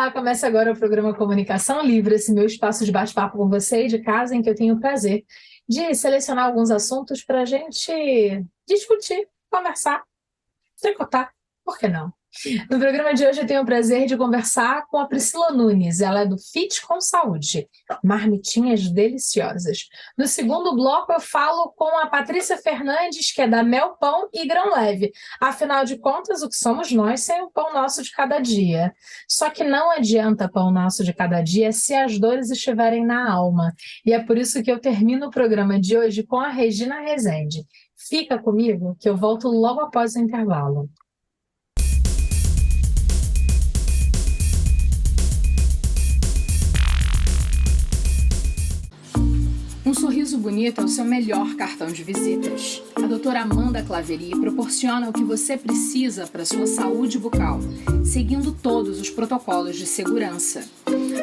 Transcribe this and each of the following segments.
Olá, começa agora o programa Comunicação Livre, esse meu espaço de bate-papo com você e de casa, em que eu tenho o prazer de selecionar alguns assuntos para a gente discutir, conversar, tricotar, por que não? No programa de hoje eu tenho o prazer de conversar com a Priscila Nunes, ela é do Fit com Saúde, marmitinhas deliciosas. No segundo bloco eu falo com a Patrícia Fernandes, que é da Mel Pão e Grão Leve. Afinal de contas, o que somos nós sem o pão nosso de cada dia? Só que não adianta pão nosso de cada dia se as dores estiverem na alma. E é por isso que eu termino o programa de hoje com a Regina Rezende. Fica comigo que eu volto logo após o intervalo. Um sorriso bonito é o seu melhor cartão de visitas. A doutora Amanda Claveri proporciona o que você precisa para a sua saúde bucal, seguindo todos os protocolos de segurança.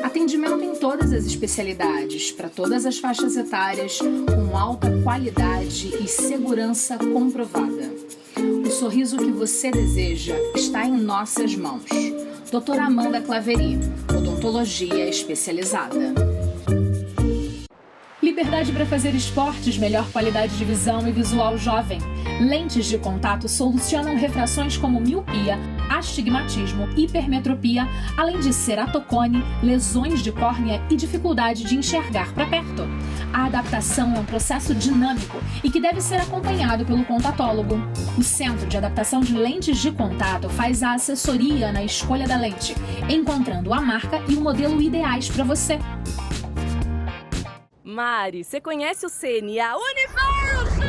Atendimento em todas as especialidades, para todas as faixas etárias, com alta qualidade e segurança comprovada. O sorriso que você deseja está em nossas mãos. Doutora Amanda Claveri, odontologia especializada. Liberdade para fazer esportes, melhor qualidade de visão e visual jovem. Lentes de contato solucionam refrações como miopia, astigmatismo, hipermetropia, além de ceratocone, lesões de córnea e dificuldade de enxergar para perto. A adaptação é um processo dinâmico e que deve ser acompanhado pelo contatólogo. O Centro de Adaptação de Lentes de Contato faz a assessoria na escolha da lente, encontrando a marca e o modelo ideais para você. Mari, você conhece o CNA Universo?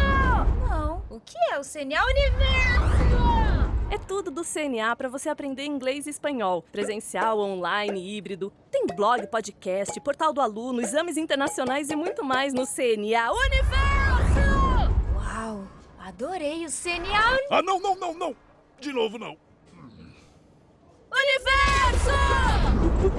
Não, o que é o CNA Universo? É tudo do CNA para você aprender inglês e espanhol. Presencial, online, híbrido. Tem blog, podcast, portal do aluno, exames internacionais e muito mais no CNA Universo! Uau, adorei o CNA Ah, não! De novo, não. Universo!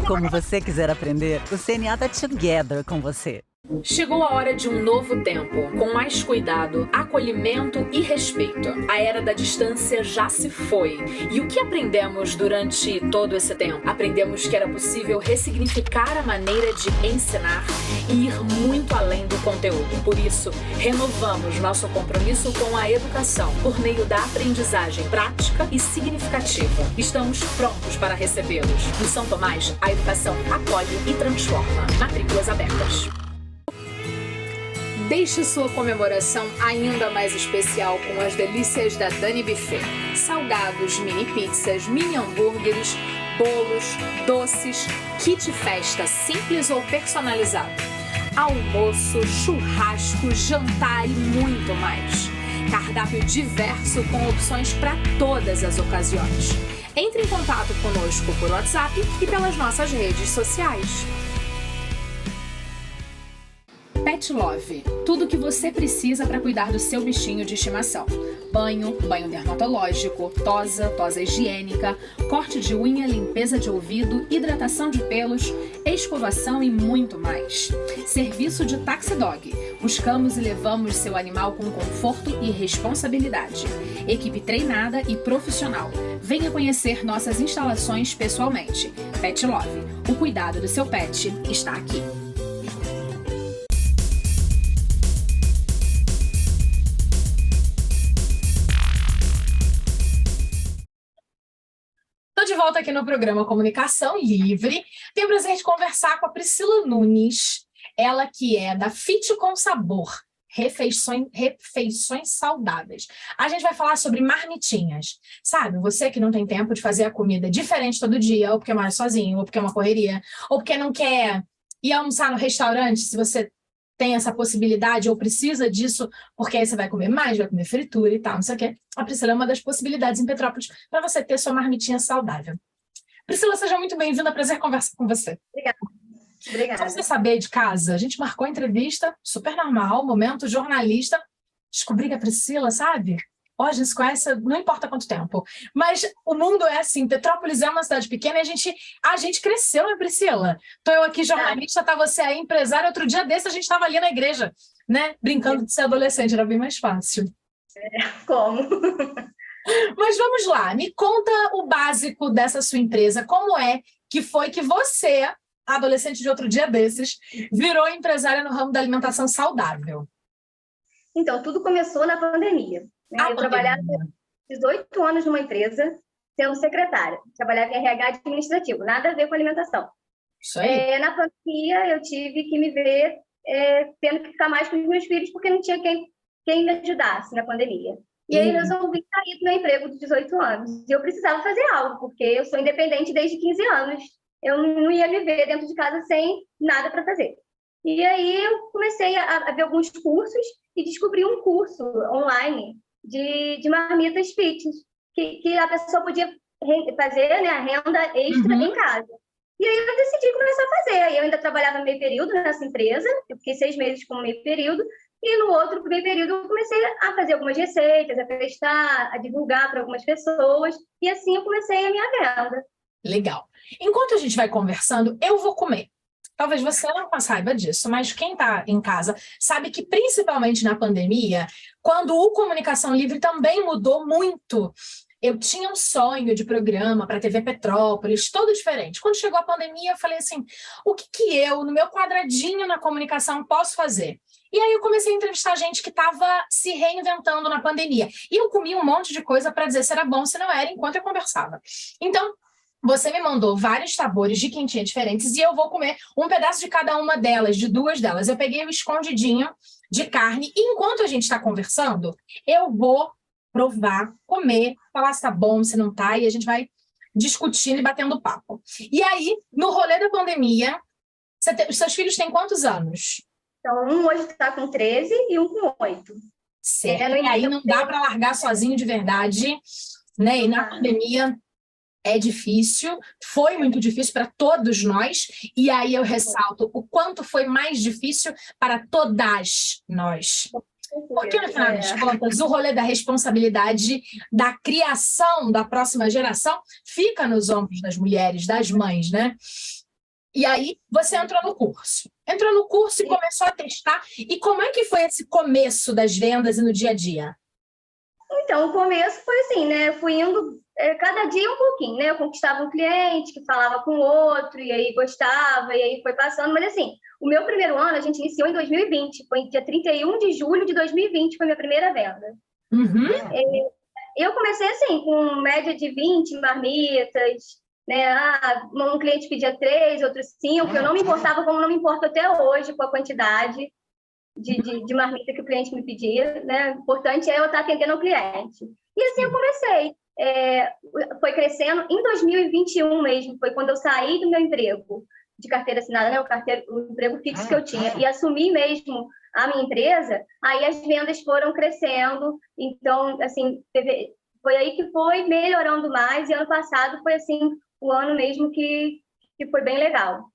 Como você quiser aprender, o CNA tá together com você. Chegou a hora de um novo tempo, com mais cuidado, acolhimento e respeito. A era da distância já se foi. E o que aprendemos durante todo esse tempo? Aprendemos que era possível ressignificar a maneira de ensinar e ir muito além do conteúdo. Por isso, renovamos nosso compromisso com a educação, por meio da aprendizagem prática e significativa. Estamos prontos para recebê-los. No São Tomás, a educação acolhe e transforma. Matrículas abertas. Deixe sua comemoração ainda mais especial com as delícias da Dani Buffet. Salgados, mini pizzas, mini hambúrgueres, bolos, doces, kit festa simples ou personalizado. Almoço, churrasco, jantar e muito mais. Cardápio diverso com opções para todas as ocasiões. Entre em contato conosco por WhatsApp e pelas nossas redes sociais. Pet Love, tudo o que você precisa para cuidar do seu bichinho de estimação. Banho dermatológico, tosa higiênica, corte de unha, limpeza de ouvido, hidratação de pelos, escovação e muito mais. Serviço de Taxi Dog. Buscamos e levamos seu animal com conforto e responsabilidade. Equipe treinada e profissional. Venha conhecer nossas instalações pessoalmente. Pet Love, o cuidado do seu pet está aqui. De volta aqui no programa Comunicação Livre. Tenho o prazer de conversar com a Priscila Nunes, ela que é da Fit com Sabor, refeições saudáveis. A gente vai falar sobre marmitinhas. Sabe, você que não tem tempo de fazer a comida diferente todo dia, ou porque mora sozinho, ou porque é uma correria, ou porque não quer ir almoçar no restaurante, se você tem essa possibilidade ou precisa disso, porque aí você vai comer mais, vai comer fritura e tal, não sei o quê. A Priscila é uma das possibilidades em Petrópolis para você ter sua marmitinha saudável. Priscila, seja muito bem-vinda, prazer conversar com você. Obrigada. Para você saber de casa, a gente marcou a entrevista, super normal, momento jornalista, descobri que a Priscila, sabe? Ó, a gente se conhece não importa quanto tempo, mas o mundo é assim, Petrópolis é uma cidade pequena e a gente cresceu, né, Priscila? Tô eu aqui jornalista, tá você aí empresária, outro dia desse a gente estava ali na igreja, né, brincando de ser adolescente, era bem mais fácil. Como? Mas vamos lá, me conta o básico dessa sua empresa, como é que foi que você, adolescente de outro dia desses, virou empresária no ramo da alimentação saudável. Então, tudo começou na pandemia, né? Eu trabalhava 18 anos numa empresa, sendo secretária. Trabalhava em RH administrativo, nada a ver com alimentação. Isso aí. Na pandemia, eu tive que me ver tendo que ficar mais com os meus filhos, porque não tinha quem me ajudasse na pandemia. E aí, resolvi sair do meu emprego de 18 anos. E eu precisava fazer algo, porque eu sou independente desde 15 anos. Eu não ia me ver dentro de casa sem nada para fazer. E aí, eu comecei a ver alguns cursos e descobri um curso online de marmitas fitness, que a pessoa podia fazer, né, a renda extra em casa. E aí eu decidi começar a fazer. Eu ainda trabalhava meio período nessa empresa, eu fiquei 6 meses como meio período, e no outro meio período eu comecei a fazer algumas receitas, a testar, a divulgar para algumas pessoas, e assim eu comecei a minha venda. Legal. Enquanto a gente vai conversando, eu vou comer. Talvez você não saiba disso, mas quem está em casa sabe que, principalmente na pandemia, quando o Comunicação Livre também mudou muito. Eu tinha um sonho de programa para a TV Petrópolis, todo diferente. Quando chegou a pandemia, eu falei assim, o que eu, no meu quadradinho na comunicação, posso fazer? E aí eu comecei a entrevistar gente que estava se reinventando na pandemia. E eu comi um monte de coisa para dizer se era bom, se não era, enquanto eu conversava. Então, você me mandou vários sabores de quentinha diferentes e eu vou comer um pedaço de cada uma delas, de 2 delas. Eu peguei o escondidinho de carne e enquanto a gente está conversando, eu vou provar, comer, falar se tá bom, se não tá, e a gente vai discutindo e batendo papo. E aí, no rolê da pandemia, os seus filhos têm quantos anos? Então, um hoje está com 13 e um com 8. Certo, e aí não dá para largar sozinho de verdade, né? E na pandemia é difícil, foi muito difícil para todos nós, e aí eu ressalto o quanto foi mais difícil para todas nós. Porque, no final das contas, o rolê da responsabilidade da criação da próxima geração fica nos ombros das mulheres, das mães, né? E aí, você entrou no curso. Entrou no curso e começou a testar. E como é que foi esse começo das vendas e no dia a dia? Então, o começo foi assim, né? Eu fui indo cada dia um pouquinho, né? Eu conquistava um cliente que falava com o outro, e aí gostava, e aí foi passando. Mas, assim, o meu primeiro ano a gente iniciou em 2020. Foi dia 31 de julho de 2020, foi a minha primeira venda. Eu comecei, assim, com média de 20 marmitas, né? Um cliente pedia 3, outro 5. Eu não me importava como não me importo até hoje com a quantidade de marmita que o cliente me pedia, né? O importante é eu estar atendendo ao cliente. E assim eu comecei. Foi crescendo. Em 2021 mesmo, foi quando eu saí do meu emprego de carteira assinada, né? O emprego fixo que eu tinha, e assumi mesmo a minha empresa, aí as vendas foram crescendo. Então, assim, foi aí que foi melhorando mais, e ano passado foi, assim, o ano mesmo que foi bem legal.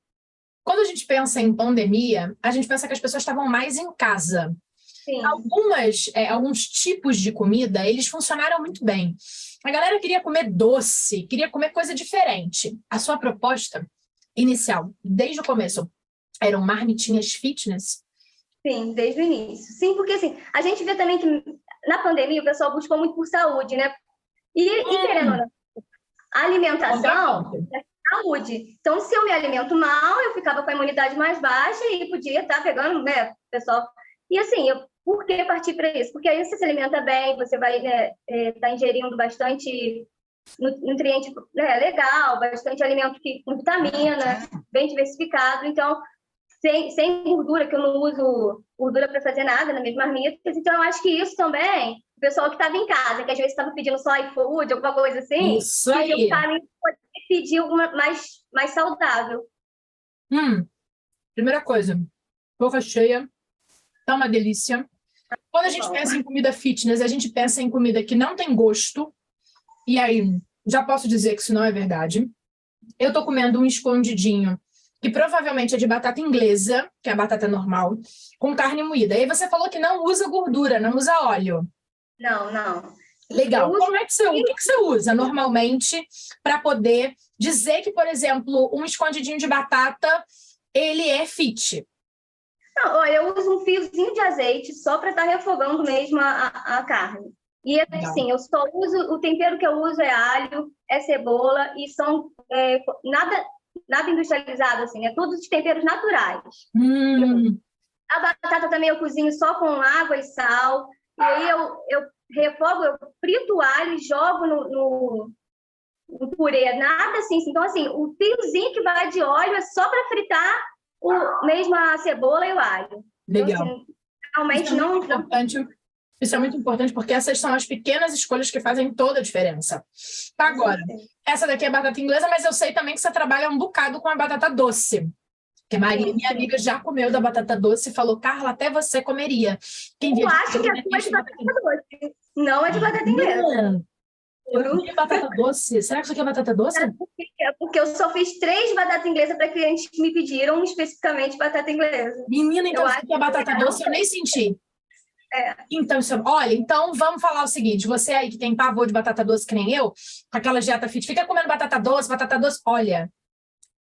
Quando a gente pensa em pandemia, a gente pensa que as pessoas estavam mais em casa. Sim. Alguns tipos de comida, eles funcionaram muito bem. A galera queria comer doce, queria comer coisa diferente. A sua proposta inicial, desde o começo, eram marmitinhas fitness? Sim, desde o início. Sim, porque assim, a gente vê também que na pandemia o pessoal buscou muito por saúde, né? E querendo ou não, a alimentação é saúde. Então, se eu me alimento mal, eu ficava com a imunidade mais baixa e podia estar pegando, né, pessoal. E assim, por que partir para isso? Porque aí você se alimenta bem, você vai estar ingerindo bastante nutriente legal, bastante alimento com vitamina, bem diversificado. Então, sem gordura, que eu não uso gordura para fazer nada nas minhas marmitas. Então, eu acho que isso também, o pessoal que estava em casa, que às vezes estava pedindo só iFood, alguma coisa assim, isso aí. Pode pedir alguma mais saudável. Primeira coisa, boca cheia, tá uma delícia. Quando a gente pensa em comida fitness, a gente pensa em comida que não tem gosto. E aí, já posso dizer que isso não é verdade. Eu tô comendo um escondidinho, que provavelmente é de batata inglesa, que é a batata normal, com carne moída. E aí você falou que não usa gordura, não usa óleo. Não. Legal. Como é que o que você usa normalmente para poder dizer que, por exemplo, um escondidinho de batata, ele é fit? Não, olha, eu uso um fiozinho de azeite só para estar refogando mesmo a carne. E assim, eu só uso, o tempero que eu uso é alho, é cebola, e são nada nada industrializado, assim, é tudo de temperos naturais. A batata também eu cozinho só com água e sal. E aí eu refogo, eu frito o alho e jogo no purê. Nada assim. Então, assim, o fiozinho que vai de óleo é só para fritar mesmo a cebola e o alho. Legal. Então, assim, realmente Isso é muito importante. Isso é muito importante porque essas são as pequenas escolhas que fazem toda a diferença. Agora, essa daqui é batata inglesa, mas eu sei também que você trabalha um bocado com a batata doce. Porque Maria, minha amiga, já comeu da batata doce e falou, Carla, até você comeria. Eu acho que é de batata doce, não é de batata inglesa. Batata doce? Será que isso aqui é batata doce? Porque eu só fiz 3 batatas inglesas para clientes que me pediram especificamente batata inglesa. Menina, então isso aqui é batata doce, eu nem senti. Então, olha, então vamos falar o seguinte, você aí que tem pavor de batata doce que nem eu, com aquela dieta fit, fica comendo batata doce, olha,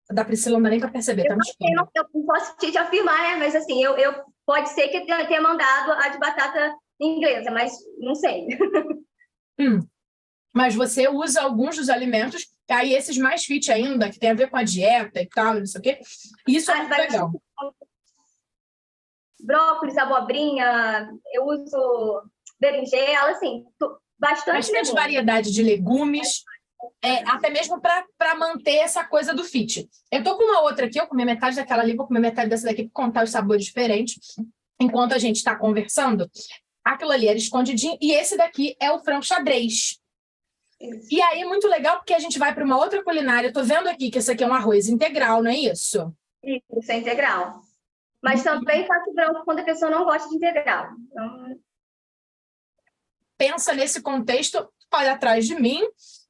da Priscila não dá nem para perceber, tá? Eu não posso te afirmar, mas assim, eu pode ser que eu tenha mandado a de batata inglesa, mas não sei. Mas você usa alguns dos alimentos, aí esses mais fit ainda, que tem a ver com a dieta e tal, não sei o quê, isso é muito legal. Brócolis, abobrinha, eu uso berinjela, assim, bastante variedade de legumes, até mesmo para manter essa coisa do fit. Eu tô com uma outra aqui, eu comi metade daquela ali, vou comer metade dessa daqui para contar os sabores diferentes, enquanto a gente está conversando. Aquilo ali era escondidinho, e esse daqui é o frango xadrez. E aí, muito legal, porque a gente vai para uma outra culinária. Eu tô vendo aqui que esse aqui é um arroz integral, não é isso? Isso, é integral. Mas também faço branco quando a pessoa não gosta de integral. Então... Pensa nesse contexto, olha atrás de mim,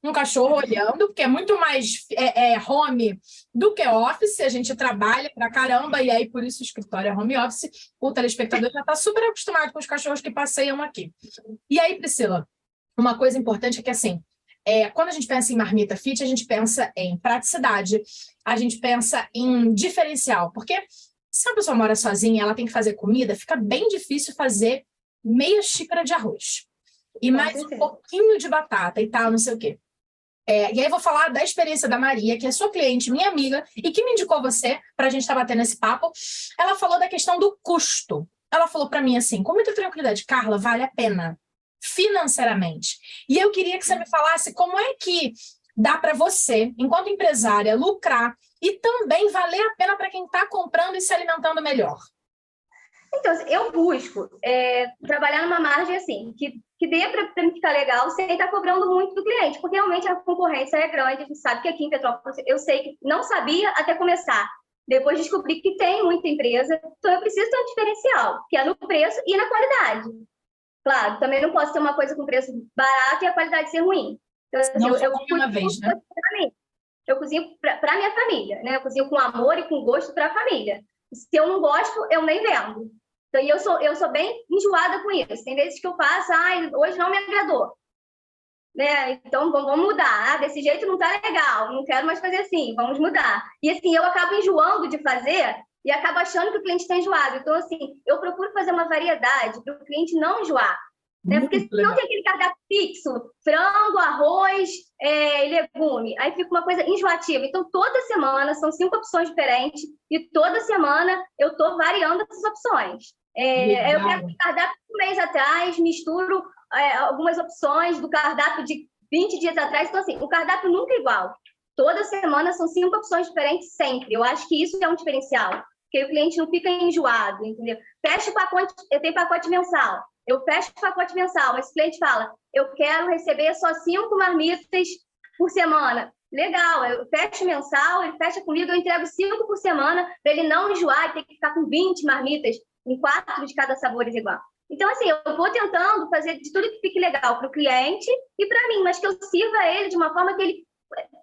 um cachorro olhando, porque é muito mais home do que office, a gente trabalha pra caramba, e aí por isso o escritório é home office, o telespectador já está super acostumado com os cachorros que passeiam aqui. E aí, Priscila, uma coisa importante é que, assim, quando a gente pensa em marmita fit, a gente pensa em praticidade, a gente pensa em diferencial, porque se a pessoa mora sozinha, ela tem que fazer comida, fica bem difícil fazer meia xícara de arroz. E mais um pouquinho de batata e tal, não sei o quê. E aí eu vou falar da experiência da Maria, que é sua cliente, minha amiga, e que me indicou você para a gente estar batendo esse papo. Ela falou da questão do custo. Ela falou para mim assim, com muita tranquilidade, Carla, vale a pena, financeiramente. E eu queria que você me falasse como é que dá para você, enquanto empresária, lucrar e também valer a pena para quem está comprando e se alimentando melhor. Então, eu busco trabalhar numa margem assim, que dê para me ficar legal sem estar cobrando muito do cliente, porque realmente a concorrência é grande, a gente sabe que aqui em Petrópolis, eu sei que não sabia até começar, depois descobri que tem muita empresa, então eu preciso ter um diferencial, que é no preço e na qualidade. Claro, também não posso ter uma coisa com preço barato e a qualidade ser ruim. Então, assim, eu uma vez, né? Eu cozinho para minha família, né? Eu cozinho com amor e com gosto para a família. Se eu não gosto, eu nem vendo. Então, eu sou bem enjoada com isso. Tem vezes que eu faço, hoje não me agradou. Né? Então, vamos mudar. Desse jeito não tá legal, não quero mais fazer assim, vamos mudar. E assim, eu acabo enjoando de fazer e acabo achando que o cliente está enjoado. Então, assim, eu procuro fazer uma variedade para o cliente não enjoar. Né? Porque senão tem aquele cardápio fixo, frango, arroz e legume. Aí fica uma coisa enjoativa. Então, toda semana são 5 opções diferentes e toda semana eu estou variando essas opções. Eu pego o cardápio um mês atrás, misturo algumas opções do cardápio de 20 dias atrás. Então, assim, o cardápio nunca é igual. Toda semana são 5 opções diferentes sempre. Eu acho que isso é um diferencial, porque o cliente não fica enjoado, entendeu? Fecha o pacote, eu tenho pacote mensal. Eu fecho o pacote mensal, mas o cliente fala, eu quero receber só 5 marmitas por semana. Legal, eu fecho mensal, ele fecha comigo, eu entrego 5 por semana, para ele não enjoar e ter que ficar com 20 marmitas, com 4 de cada sabor igual. Então, assim, eu vou tentando fazer de tudo que fique legal para o cliente e para mim, mas que eu sirva ele de uma forma que ele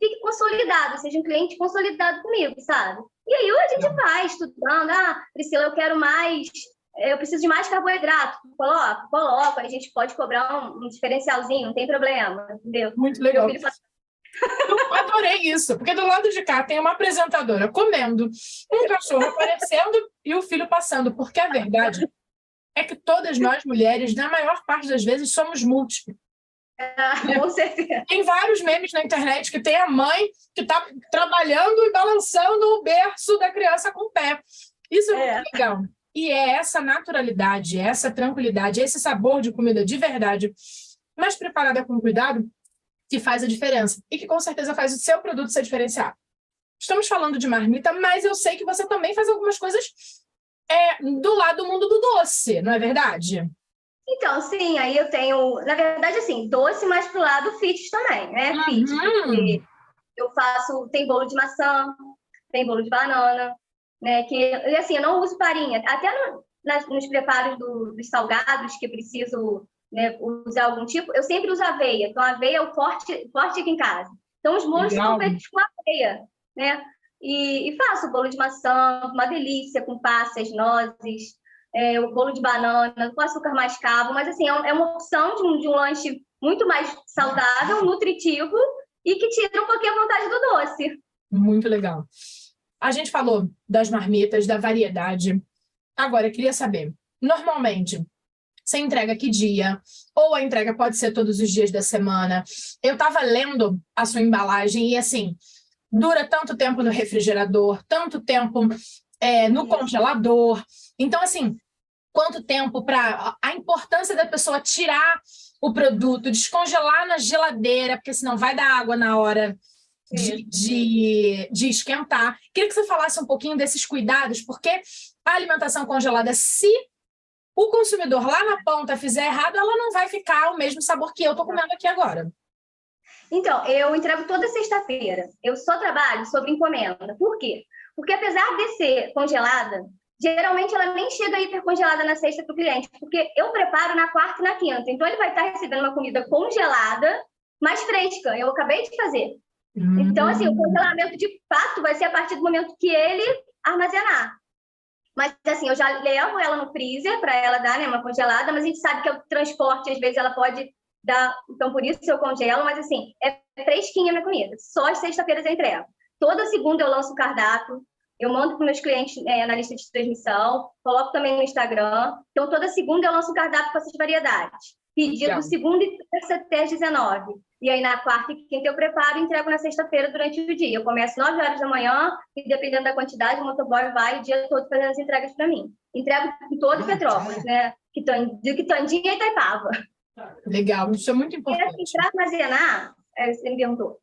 fique consolidado, seja um cliente consolidado comigo, sabe? E aí a gente vai estudando, Priscila, eu quero mais... Eu preciso de mais carboidrato. Coloco. A gente pode cobrar um diferencialzinho, não tem problema, entendeu? Muito legal. Eu adorei isso, porque do lado de cá tem uma apresentadora comendo, um cachorro aparecendo e o filho passando, porque a verdade é que todas nós mulheres, na maior parte das vezes, somos múltiplas. Com certeza. Tem vários memes na internet que tem a mãe que está trabalhando e balançando o berço da criança com o pé. Isso é muito legal. E é essa naturalidade, essa tranquilidade, esse sabor de comida de verdade, mas preparada com cuidado, que faz a diferença. E que com certeza faz o seu produto ser diferenciado. Estamos falando de marmita, mas eu sei que você também faz algumas coisas do lado do mundo do doce, não é verdade? Então, sim, aí eu tenho, na verdade, assim, doce, mas pro lado fit também, né? Fit, porque eu faço, tem bolo de maçã, tem bolo de banana, né? E assim, eu não uso farinha, até nos preparos dos salgados que eu preciso, né, usar algum tipo, eu sempre uso aveia. Então, a aveia é o forte aqui em casa. Então, os bolos são feitos com aveia, né? E faço bolo de maçã, uma delícia, com passas, nozes, o bolo de banana, com açúcar mascavo, mas assim, é uma opção de um lanche muito mais saudável, nutritivo e que tira um pouquinho a vontade do doce. Muito legal. A gente falou das marmitas, da variedade. Agora, eu queria saber, normalmente, você entrega que dia? Ou a entrega pode ser todos os dias da semana? Eu estava lendo a sua embalagem e, assim, dura tanto tempo no refrigerador, tanto tempo no congelador. Então, assim, quanto tempo para a importância da pessoa tirar o produto, descongelar na geladeira, porque senão vai dar água na hora de esquentar. Queria que você falasse um pouquinho desses cuidados, porque a alimentação congelada, se o consumidor lá na ponta fizer errado, ela não vai ficar o mesmo sabor que eu estou comendo aqui agora. Então, eu entrego toda sexta-feira. Eu só trabalho sobre encomenda. Por quê? Porque apesar de ser congelada, geralmente ela nem chega hipercongelada na sexta para o cliente, porque eu preparo na quarta e na quinta. Então, ele vai estar recebendo uma comida congelada, mais fresca. Eu acabei de fazer. Então, assim, o congelamento de fato vai ser a partir do momento que ele armazenar. Mas, assim, eu já levo ela no freezer para ela dar, né, uma congelada, mas a gente sabe que o transporte, às vezes, ela pode dar... Então, por isso eu congelo, mas, assim, é fresquinha a minha comida. Só às sexta-feiras eu entrego. Toda segunda eu lanço o cardápio, eu mando para os meus clientes na lista de transmissão, coloco também no Instagram. Então, toda segunda eu lanço o cardápio com essas variedades. Pedido segunda e terça até às 19. E aí, na quarta e quinta, eu preparo e entrego na sexta-feira durante o dia. Eu começo 9 horas da manhã e, dependendo da quantidade, o motoboy vai o dia todo fazendo as entregas para mim. Entrego em todo Petrópolis, né? De Quitandinha e Itaipava. Legal, isso é muito importante. E assim, para armazenar, você me perguntou,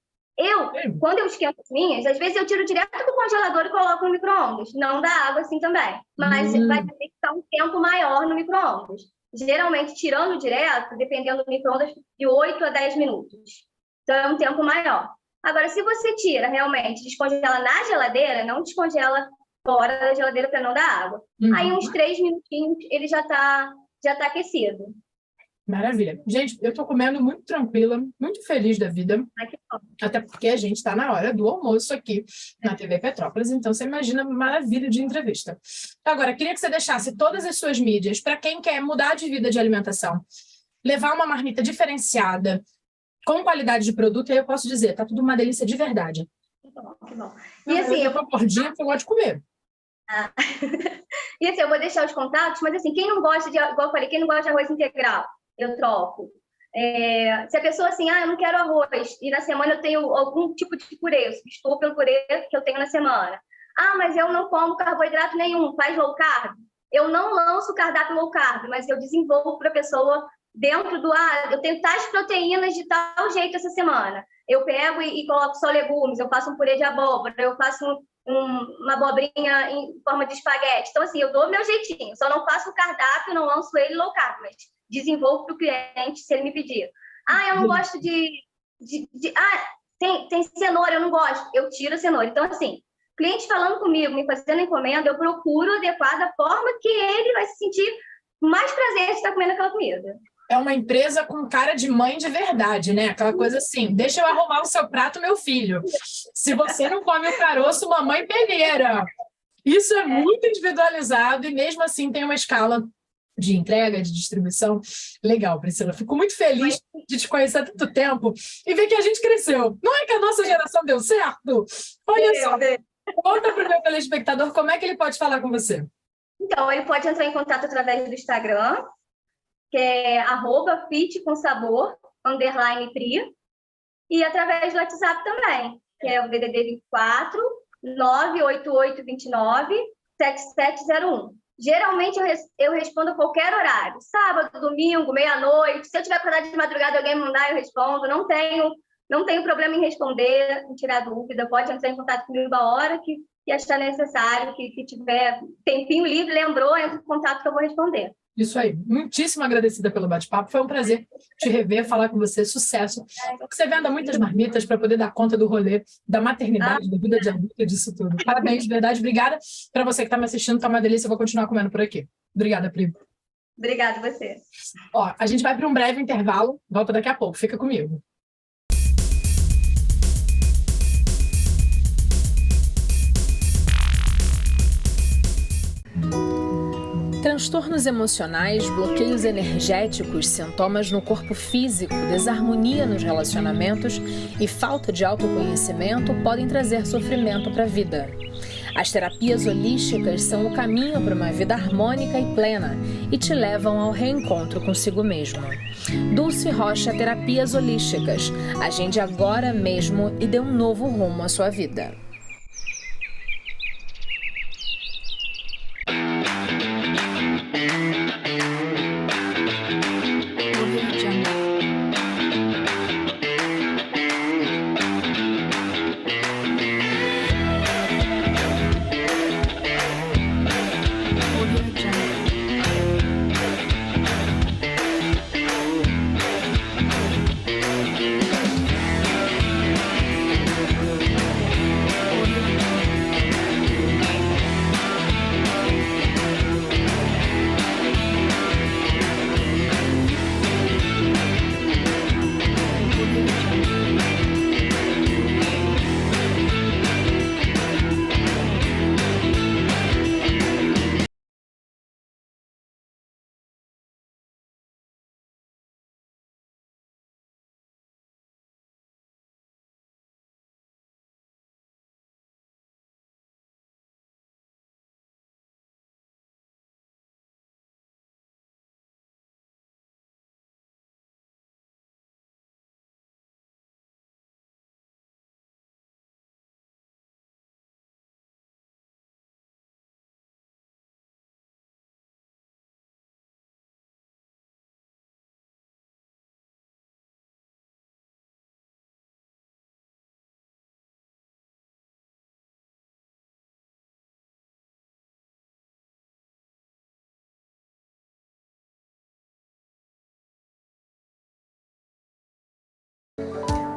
quando eu esquento as minhas, às vezes eu tiro direto do congelador e coloco no micro-ondas. Não dá água assim também. Mas vai ter que ficar um tempo maior no micro-ondas. Geralmente, tirando direto, dependendo do micro-ondas, de 8 a 10 minutos. Então, é um tempo maior. Agora, se você tira realmente, descongela na geladeira, não descongela fora da geladeira para não dar água. Aí, uns 3 minutinhos, ele já tá aquecido. Maravilha. Gente, eu estou comendo muito tranquila, muito feliz da vida. Até porque a gente está na hora do almoço aqui na TV Petrópolis, então você imagina a maravilha de entrevista. Agora, queria que você deixasse todas as suas mídias para quem quer mudar de vida de alimentação, levar uma marmita diferenciada, com qualidade de produto, e aí eu posso dizer, tá tudo uma delícia de verdade. Que bom. E assim, eu tô gordinha porque eu gosto de comer. E assim, eu vou deixar os contatos, mas assim, quem não gosta de, igual eu falei, quem não gosta de arroz integral, eu troco. Se a pessoa assim, eu não quero arroz, e na semana eu tenho algum tipo de purê, eu substituo pelo purê que eu tenho na semana. Mas eu não como carboidrato nenhum, faz low carb. Eu não lanço o cardápio low carb, mas eu desenvolvo para a pessoa dentro do, eu tenho tais proteínas de tal jeito essa semana. Eu pego e coloco só legumes, eu faço um purê de abóbora, eu faço uma abobrinha em forma de espaguete. Então, assim, eu dou o meu jeitinho, só não faço o cardápio, não lanço ele low carb, mas desenvolvo para o cliente se ele me pedir. Eu não gosto tem cenoura, eu não gosto. Eu tiro a cenoura. Então, assim, cliente falando comigo, me fazendo encomenda, eu procuro adequar da forma que ele vai se sentir mais prazer de estar comendo aquela comida. É uma empresa com cara de mãe de verdade, né? Aquela coisa assim, deixa eu arrumar o seu prato, meu filho. Se você não come o caroço, mamãe peneira. Isso é muito individualizado e mesmo assim tem uma escala de entrega, de distribuição. Legal, Priscila. Fico muito feliz de te conhecer há tanto tempo e ver que a gente cresceu. Não é que a nossa geração deu certo? Olha só. Conta para o meu telespectador como é que ele pode falar com você. Então, ele pode entrar em contato através do Instagram, que é @fit com sabor, _Pri, e através do WhatsApp também, que é o DDD 24 98829 7701. Geralmente eu respondo a qualquer horário, sábado, domingo, meia-noite. Se eu tiver acordado de madrugada e alguém me mandar, eu respondo. Não tenho problema em responder, em tirar dúvida. Pode entrar em contato comigo a hora que achar necessário, que tiver tempinho livre, lembrou, entra em contato que eu vou responder. Isso aí. Muitíssimo agradecida pelo bate-papo. Foi um prazer te rever, falar com você. Sucesso. Que você venda muitas marmitas para poder dar conta do rolê, da maternidade, da vida de adulta, disso tudo. Parabéns, de verdade. Obrigada. Para você que está me assistindo, tá uma delícia. Eu vou continuar comendo por aqui. Obrigada, Pri. Obrigada a você. Ó, a gente vai para um breve intervalo. Volta daqui a pouco. Fica comigo. Transtornos emocionais, bloqueios energéticos, sintomas no corpo físico, desarmonia nos relacionamentos e falta de autoconhecimento podem trazer sofrimento para a vida. As terapias holísticas são o caminho para uma vida harmônica e plena e te levam ao reencontro consigo mesmo. Dulce Rocha Terapias Holísticas. Agende agora mesmo e dê um novo rumo à sua vida.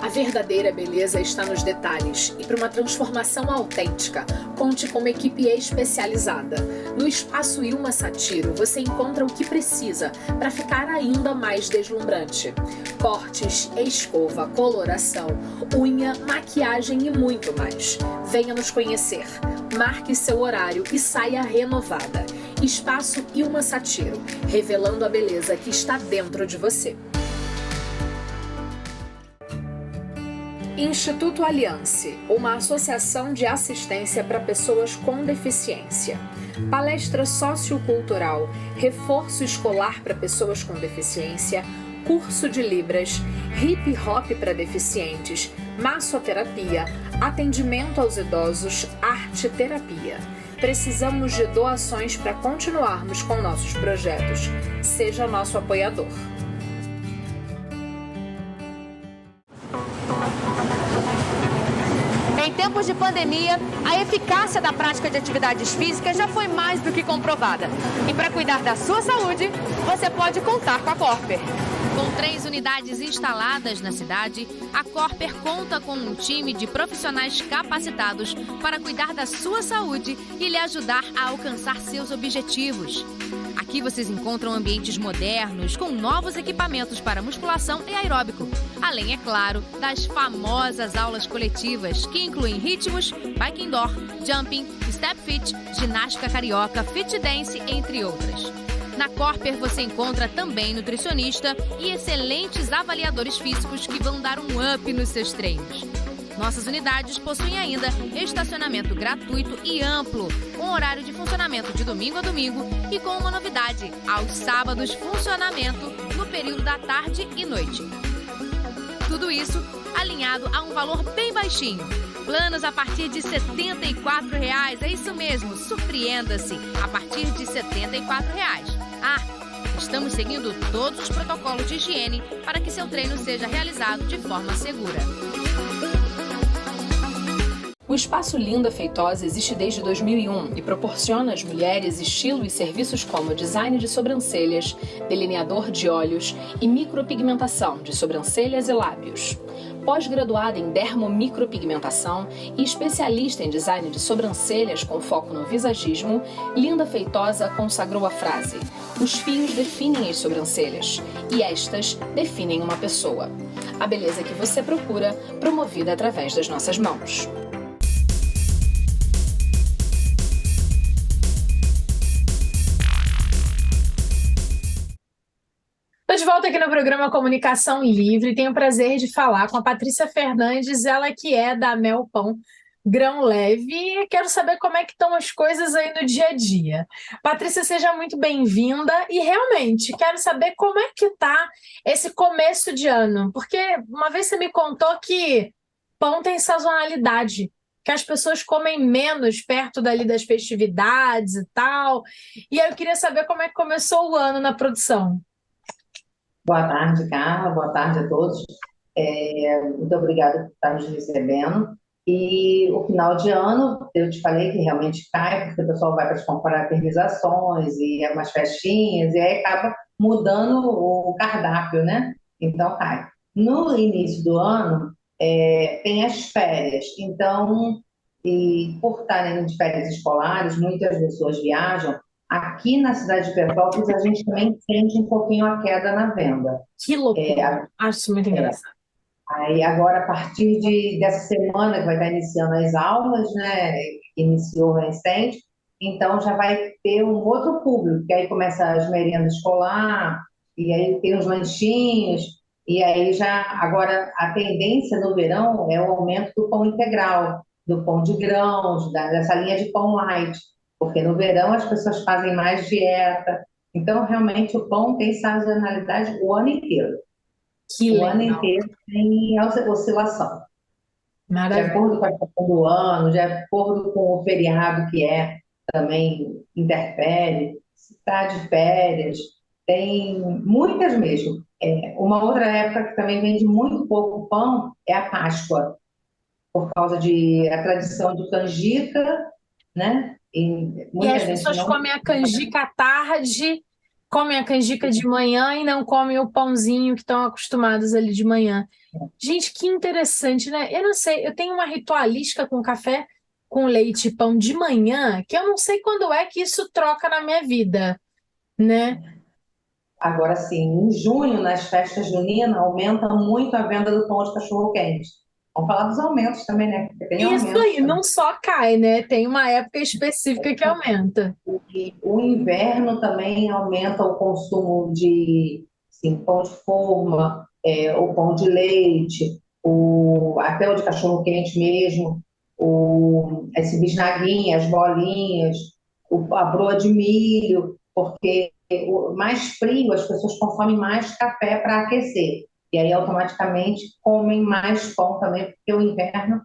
A verdadeira beleza está nos detalhes e para uma transformação autêntica, conte com uma equipe especializada. No Espaço Ilma Satiro, você encontra o que precisa para ficar ainda mais deslumbrante. Cortes, escova, coloração, unha, maquiagem e muito mais. Venha nos conhecer, marque seu horário e saia renovada. Espaço Ilma Satiro, revelando a beleza que está dentro de você. Instituto Aliance, uma associação de assistência para pessoas com deficiência. Palestra sociocultural, reforço escolar para pessoas com deficiência, curso de Libras, hip hop para deficientes, massoterapia, atendimento aos idosos, arte terapia. Precisamos de doações para continuarmos com nossos projetos. Seja nosso apoiador. Em tempos de pandemia, a eficácia da prática de atividades físicas já foi mais do que comprovada. E para cuidar da sua saúde, você pode contar com a Corper. Com 3 unidades instaladas na cidade, a Corper conta com um time de profissionais capacitados para cuidar da sua saúde e lhe ajudar a alcançar seus objetivos. Aqui vocês encontram ambientes modernos, com novos equipamentos para musculação e aeróbico. Além, é claro, das famosas aulas coletivas, que incluem ritmos, bike indoor, jumping, step fit, ginástica carioca, fit dance, entre outras. Na Corper você encontra também nutricionista e excelentes avaliadores físicos que vão dar um up nos seus treinos. Nossas unidades possuem ainda estacionamento gratuito e amplo, com horário de funcionamento de domingo a domingo e com uma novidade, aos sábados funcionamento no período da tarde e noite. tudo isso alinhado a um valor bem baixinho. Planos a partir de R$ 74,00. É isso mesmo, surpreenda-se, a partir de R$ 74,00. Estamos seguindo todos os protocolos de higiene para que seu treino seja realizado de forma segura. O Espaço Linda Feitosa existe desde 2001 e proporciona às mulheres estilo e serviços como design de sobrancelhas, delineador de olhos e micropigmentação de sobrancelhas e lábios. Pós-graduada em dermomicropigmentação e especialista em design de sobrancelhas com foco no visagismo, Linda Feitosa consagrou a frase: "Os fios definem as sobrancelhas e estas definem uma pessoa". A beleza que você procura, promovida através das nossas mãos. Estou de volta aqui no programa Comunicação Livre. Tenho o prazer de falar com a Patrícia Fernandes, ela que é da Mel Pão Grão Leve. Quero saber como é que estão as coisas aí no dia a dia. Patrícia, seja muito bem-vinda e realmente quero saber como é que está esse começo de ano, porque uma vez você me contou que pão tem sazonalidade, que as pessoas comem menos perto dali das festividades e tal. E aí eu queria saber como é que começou o ano na produção. Boa tarde, Carla. Boa tarde a todos. Muito obrigada por estar nos recebendo. E o final de ano, eu te falei que realmente cai, porque o pessoal vai para as confraternizações e umas festinhas, e aí acaba mudando o cardápio, né? Então cai. No início do ano, tem as férias. Então, e por estarem de férias escolares, muitas pessoas viajam. Aqui na cidade de Petrópolis, a gente também sente um pouquinho a queda na venda. Que loucura! Acho muito engraçado. Aí agora, a partir dessa semana que vai estar iniciando as aulas, né? Iniciou recente, então já vai ter um outro público, que aí começa as merendas escolar, e aí tem os lanchinhos, e aí já, agora a tendência no verão é o aumento do pão integral, do pão de grãos, dessa linha de pão light. Porque no verão as pessoas fazem mais dieta. Então, realmente, o pão tem sazonalidade o ano inteiro. O ano inteiro tem oscilação. Maravilha. De acordo com a estação do ano, de acordo com o feriado que também interfere. Se está de férias, tem muitas mesmo. Uma outra época que também vende muito pouco pão é a Páscoa, por causa a tradição de canjica, né? E as pessoas comem a canjica à tarde, comem a canjica de manhã e não comem o pãozinho que estão acostumados ali de manhã. Gente, que interessante, né? Eu não sei, eu tenho uma ritualística com café com leite e pão de manhã, que eu não sei quando é que isso troca na minha vida, né? Agora sim, em junho, nas festas juninas, aumenta muito a venda do pão de cachorro-quente. Vamos falar dos aumentos também, né? Porque tem isso aumentos aí, também. não só cai, né? Tem uma época específica que aumenta. O inverno também aumenta o consumo de pão de forma, o pão de leite, até o de cachorro-quente mesmo, esse bisnaguinha, as bolinhas, a broa de milho, porque mais frio as pessoas consomem mais café para aquecer. E aí, automaticamente, comem mais pão também, porque o inverno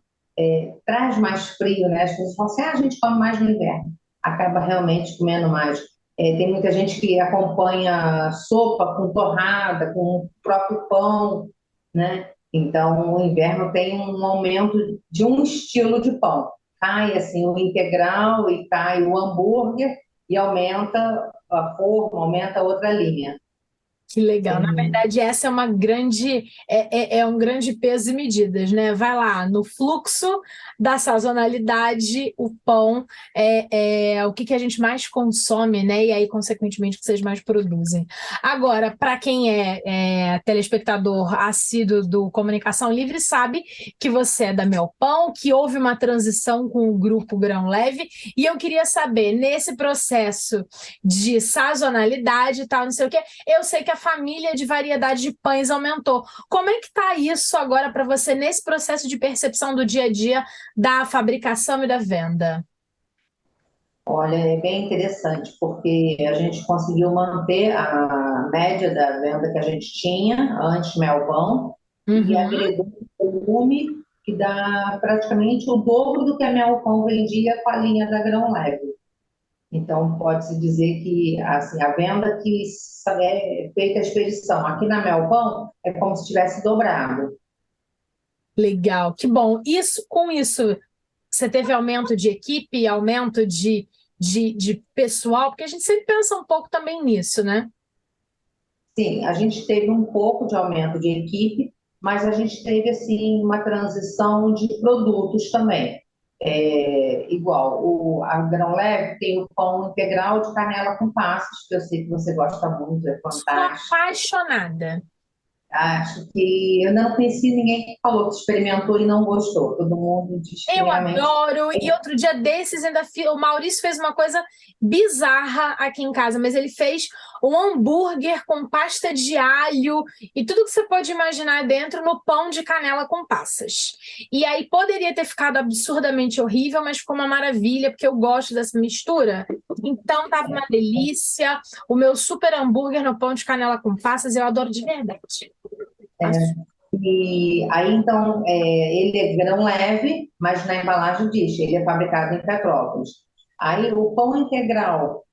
traz mais frio, né? As pessoas falam assim, a gente come mais no inverno. Acaba realmente comendo mais. Tem muita gente que acompanha sopa com torrada, com o próprio pão, né? Então, o inverno tem um aumento de um estilo de pão. Cai, assim, o integral e cai o hambúrguer e aumenta a forma, aumenta outra linha. Que legal. Na verdade, essa é uma grande, um grande peso e medidas, né? Vai lá, no fluxo da sazonalidade, o pão é o que a gente mais consome, né? E aí, consequentemente, que vocês mais produzem. Agora, para quem é telespectador assíduo do Comunicação Livre, sabe que você é da Mel Pão, que houve uma transição com o Grupo Grão Leve, e eu queria saber, nesse processo de sazonalidade e tal, não sei o quê, eu sei que a família de variedade de pães aumentou. Como é que está isso agora para você nesse processo de percepção do dia a dia da fabricação e da venda? Olha, é bem interessante, porque a gente conseguiu manter a média da venda que a gente tinha antes Mel Pão, e Uhum. agregou um volume que dá praticamente o dobro do que a Mel Pão vendia com a linha da Grão Leve. Então, pode-se dizer que assim, a venda que é feita a expedição aqui na Mel Pão é como se tivesse dobrado. Legal, que bom. Com isso, você teve aumento de equipe, aumento de pessoal, porque a gente sempre pensa um pouco também nisso, né? Sim, a gente teve um pouco de aumento de equipe, mas a gente teve assim uma transição de produtos também. Igual, a Grão Leve tem o pão integral de canela com passas, que eu sei que você gosta muito, é Sou fantástico. apaixonada. Acho que eu não conheci ninguém que falou que experimentou e não gostou. Todo mundo diz que Eu realmente adoro. E outro dia desses, o Maurício fez uma coisa bizarra aqui em casa, mas ele fez um hambúrguer com pasta de alho e tudo que você pode imaginar dentro no pão de canela com passas. E aí poderia ter ficado absurdamente horrível, mas ficou uma maravilha, porque eu gosto dessa mistura. Então tava uma delícia. O meu super hambúrguer no pão de canela com passas, eu adoro de verdade. E aí, então, ele é grão leve, mas na embalagem diz, ele é fabricado em Petrópolis. Aí, o pão integral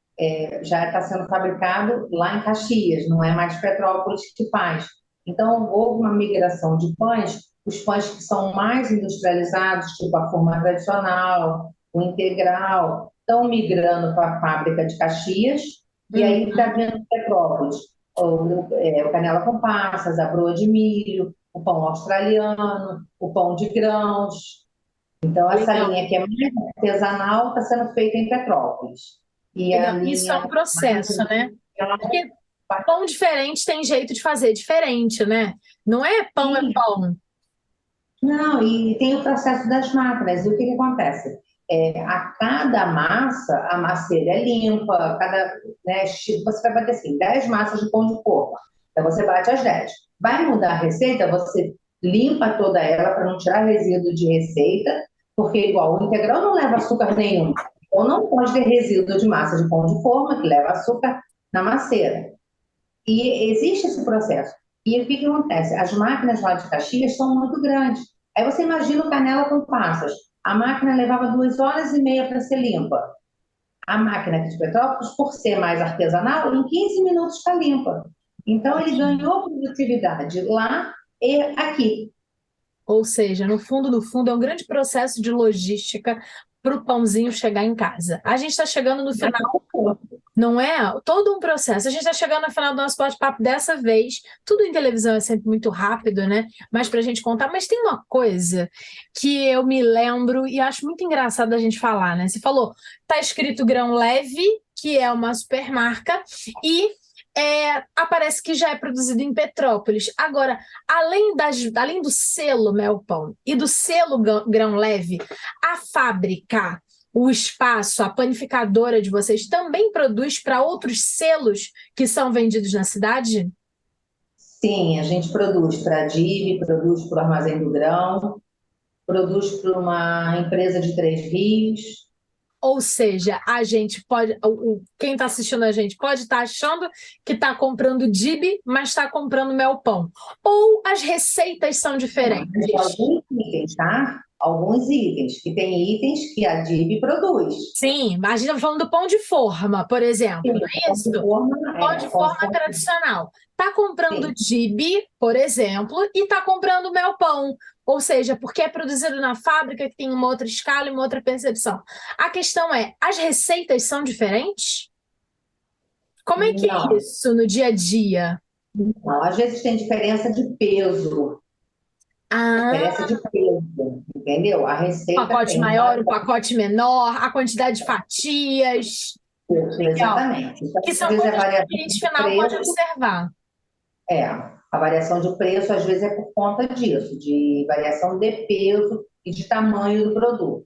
já está sendo fabricado lá em Caxias, não é mais Petrópolis que faz. Então, houve uma migração de pães, os pães que são mais industrializados, tipo a forma tradicional, o integral, estão migrando para a fábrica de Caxias, e aí está vindo Petrópolis. O canela com passas, a broa de milho, o pão australiano, o pão de grãos. Então, essa Legal. linha que é mais artesanal está sendo feita em Petrópolis. E a Legal. Isso é um linha processo, né? Porque pão diferente tem jeito de fazer diferente, né? Não é pão, é Sim. pão. Não, e tem o processo das máquinas. E o que que acontece? A cada massa, a masseira é limpa, né, você vai bater assim, 10 massas de pão de forma. Então você bate as 10. Vai mudar a receita, você limpa toda ela para não tirar resíduo de receita, porque igual o integral não leva açúcar nenhum. Ou não pode ter resíduo de massa de pão de forma, que leva açúcar na masseira. E existe esse processo. E o que que acontece? As máquinas lá de Caxias são muito grandes. Aí você imagina o canela com passas. A máquina levava 2 horas e meia para ser limpa. A máquina aqui de Petrópolis, por ser mais artesanal, em 15 minutos está limpa. Então, ele ganhou produtividade lá e aqui. Ou seja, no fundo, é um grande processo de logística para o pãozinho chegar em casa. A gente está chegando no final, não é? Todo um processo. A gente está chegando no final do nosso bate-papo dessa vez. Tudo em televisão é sempre muito rápido, né? Mas para a gente contar. Mas tem uma coisa que eu me lembro e acho muito engraçado a gente falar, né? Você falou, tá escrito Grão Leve, que é uma supermarca, e aparece que já é produzido em Petrópolis. Agora, além do selo Mel Pão e do selo Grão Leve, a fábrica, o espaço, a panificadora de vocês também produz para outros selos que são vendidos na cidade? Sim, a gente produz para a DIB, produz para o Armazém do Grão, produz para uma empresa de Três Rios. Ou seja, a gente pode, quem está assistindo a gente pode estar achando que está comprando DIB, mas está comprando Mel Pão. Ou as receitas são diferentes. Alguns itens, tá? Alguns itens, que tem itens que a DIB produz. Sim, mas a gente está falando do pão de forma, por exemplo, não é isso? Pão de forma tradicional. Está comprando DIB, por exemplo, e está comprando Mel Pão. Ou seja, porque é produzido na fábrica que tem uma outra escala e uma outra percepção. A questão é, as receitas são diferentes? Como é que é isso no dia a dia? Não, às vezes tem diferença de peso. Diferença de peso, entendeu? A receita pacote tem maior, o pacote menor, a quantidade de fatias. Exatamente. Então, Que são às vezes coisas a que o variação cliente de final pode preço, observar. a variação de preço às vezes é por conta disso, de variação de peso e de tamanho do produto.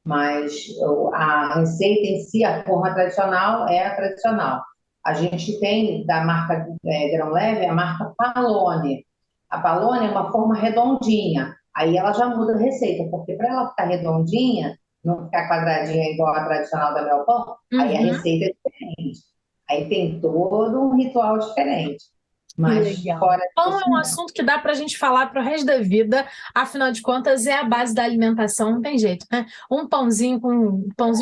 Mas a receita em si, a forma tradicional é a tradicional. A gente tem da marca Grão Leve a marca Palone. A Palone é uma forma redondinha. Aí ela já muda a receita, porque para ela ficar redondinha, não ficar quadradinha igual a tradicional da Mel Pão, aí a receita é diferente. Aí tem todo um ritual diferente. Mas Legal. fora Pão disso, é um não. assunto que dá pra gente falar pro resto da vida, afinal de contas é a base da alimentação, não tem jeito, né? Um pãozinho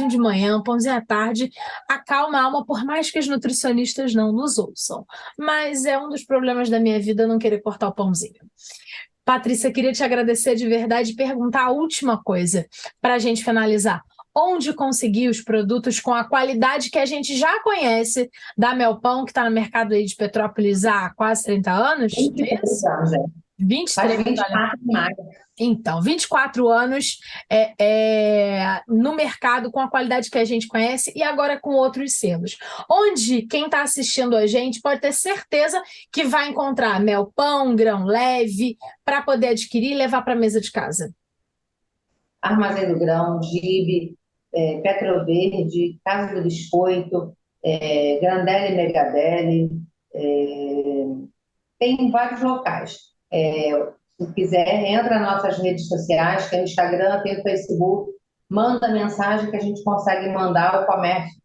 de manhã, um pãozinho à tarde, acalma a alma, por mais que os nutricionistas não nos ouçam. Mas é um dos problemas da minha vida não querer cortar o pãozinho. Patrícia, queria te agradecer de verdade e perguntar a última coisa para a gente finalizar. Onde conseguir os produtos com a qualidade que a gente já conhece da Melpão, que está no mercado aí de Petrópolis há quase 30 anos? 23 anos, 23 Faz 24 mais. Então, 24 anos no mercado com a qualidade que a gente conhece e agora com outros selos. Onde quem está assistindo a gente pode ter certeza que vai encontrar Melpão, Grão Leve, para poder adquirir e levar para a mesa de casa. Armazém do Grão, Gibe, Petroverde, Casa do Biscoito, Grandelli e Megadelli, tem vários locais. Se quiser, entra nas nossas redes sociais, tem o Instagram, tem o Facebook, manda mensagem que a gente consegue mandar o comércio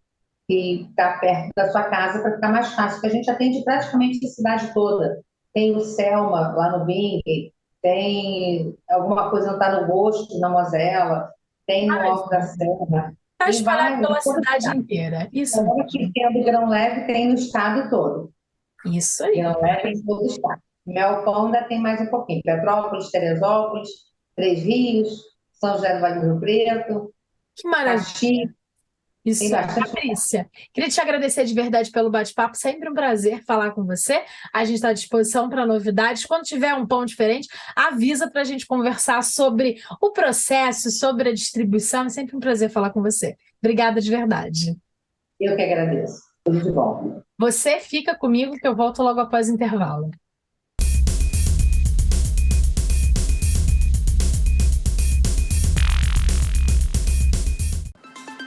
que está perto da sua casa para ficar mais fácil, porque a gente atende praticamente a cidade toda. Tem o Selma, lá no Bing, tem alguma coisa não está no Gosto, na Mosela, tem no Alto da Serra. Está espalhado pela toda cidade inteira. Isso. Que tem o Grão Leve, tem no estado todo. Isso aí. Grão Leve em todo o estado. Melpão ainda tem mais um pouquinho. Petrópolis, Teresópolis, Três Rios, São José do Vale do Rio Preto, Que maravilha. Caxias. Isso, Tem bastante. Patrícia. Queria te agradecer de verdade pelo bate-papo. Sempre um prazer falar com você. A gente está à disposição para novidades. Quando tiver um pão diferente, avisa para a gente conversar sobre o processo, sobre a distribuição. É sempre um prazer falar com você. Obrigada de verdade. Eu que agradeço. Tudo de bom. Você fica comigo que eu volto logo após o intervalo.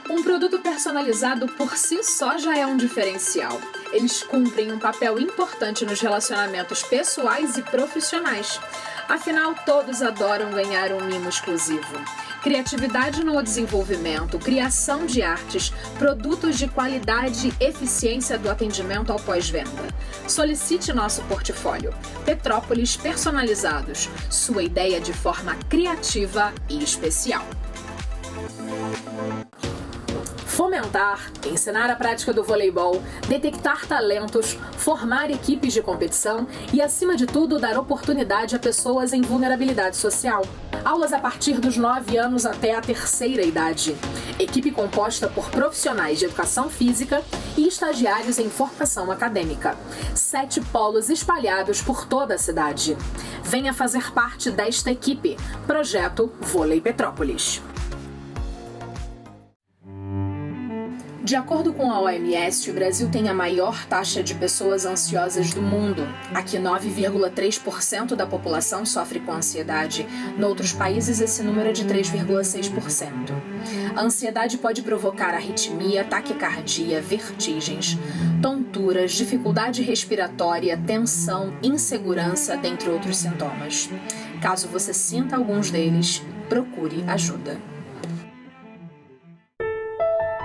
Um produto personalizado por si só já é um diferencial. Eles cumprem um papel importante nos relacionamentos pessoais e profissionais. Afinal, todos adoram ganhar um mimo exclusivo. Criatividade no desenvolvimento, criação de artes, produtos de qualidade e eficiência do atendimento ao pós-venda. Solicite nosso portfólio. Petrópolis Personalizados. Sua ideia de forma criativa e especial. Fomentar, ensinar a prática do voleibol, detectar talentos, formar equipes de competição e, acima de tudo, dar oportunidade a pessoas em vulnerabilidade social. Aulas a partir dos 9 anos até a terceira idade. Equipe composta por profissionais de educação física e estagiários em formação acadêmica. 7 polos espalhados por toda a cidade. Venha fazer parte desta equipe. Projeto Vôlei Petrópolis. De acordo com a OMS, o Brasil tem a maior taxa de pessoas ansiosas do mundo. Aqui, 9,3% da população sofre com ansiedade. Noutros países, esse número é de 3,6%. A ansiedade pode provocar arritmia, taquicardia, vertigens, tonturas, dificuldade respiratória, tensão, insegurança, dentre outros sintomas. Caso você sinta alguns deles, procure ajuda.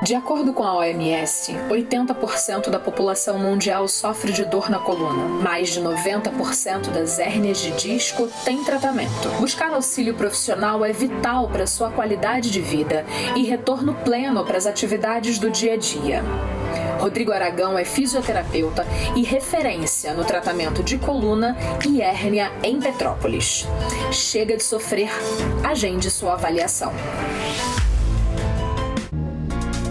De acordo com a OMS, 80% da população mundial sofre de dor na coluna. Mais de 90% das hérnias de disco têm tratamento. Buscar auxílio profissional é vital para sua qualidade de vida e retorno pleno para as atividades do dia a dia. Rodrigo Aragão é fisioterapeuta e referência no tratamento de coluna e hérnia em Petrópolis. Chega de sofrer, agende sua avaliação.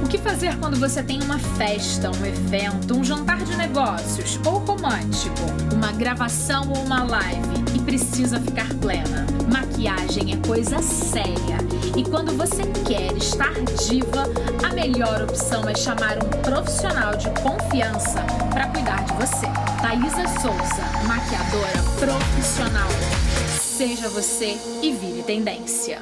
O que fazer quando você tem uma festa, um evento, um jantar de negócios ou romântico, uma gravação ou uma live e precisa ficar plena? Maquiagem é coisa séria e quando você quer estar diva, a melhor opção é chamar um profissional de confiança para cuidar de você. Thaisa Souza, maquiadora profissional. Seja você e vire tendência.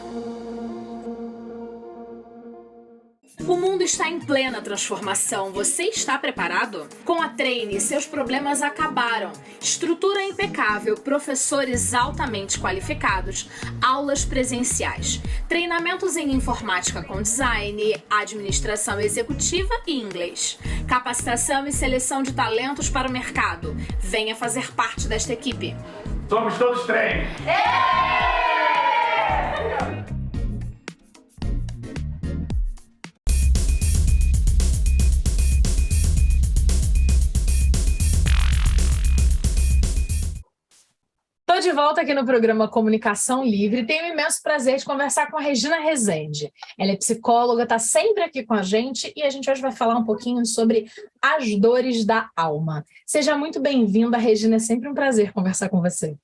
O mundo mundo está em plena transformação. Você está preparado? Com a Treine, seus problemas acabaram. Estrutura impecável, professores altamente qualificados, aulas presenciais, treinamentos em informática com design, administração executiva e inglês, capacitação e seleção de talentos para o mercado. Venha fazer parte desta equipe. Somos todos Treine. Estou de volta aqui no programa Comunicação Livre e tenho o imenso prazer de conversar com a Regina Rezende. Ela é psicóloga, está sempre aqui com a gente e a gente hoje vai falar um pouquinho sobre as dores da alma. Seja muito bem-vinda, Regina, é sempre um prazer conversar com você.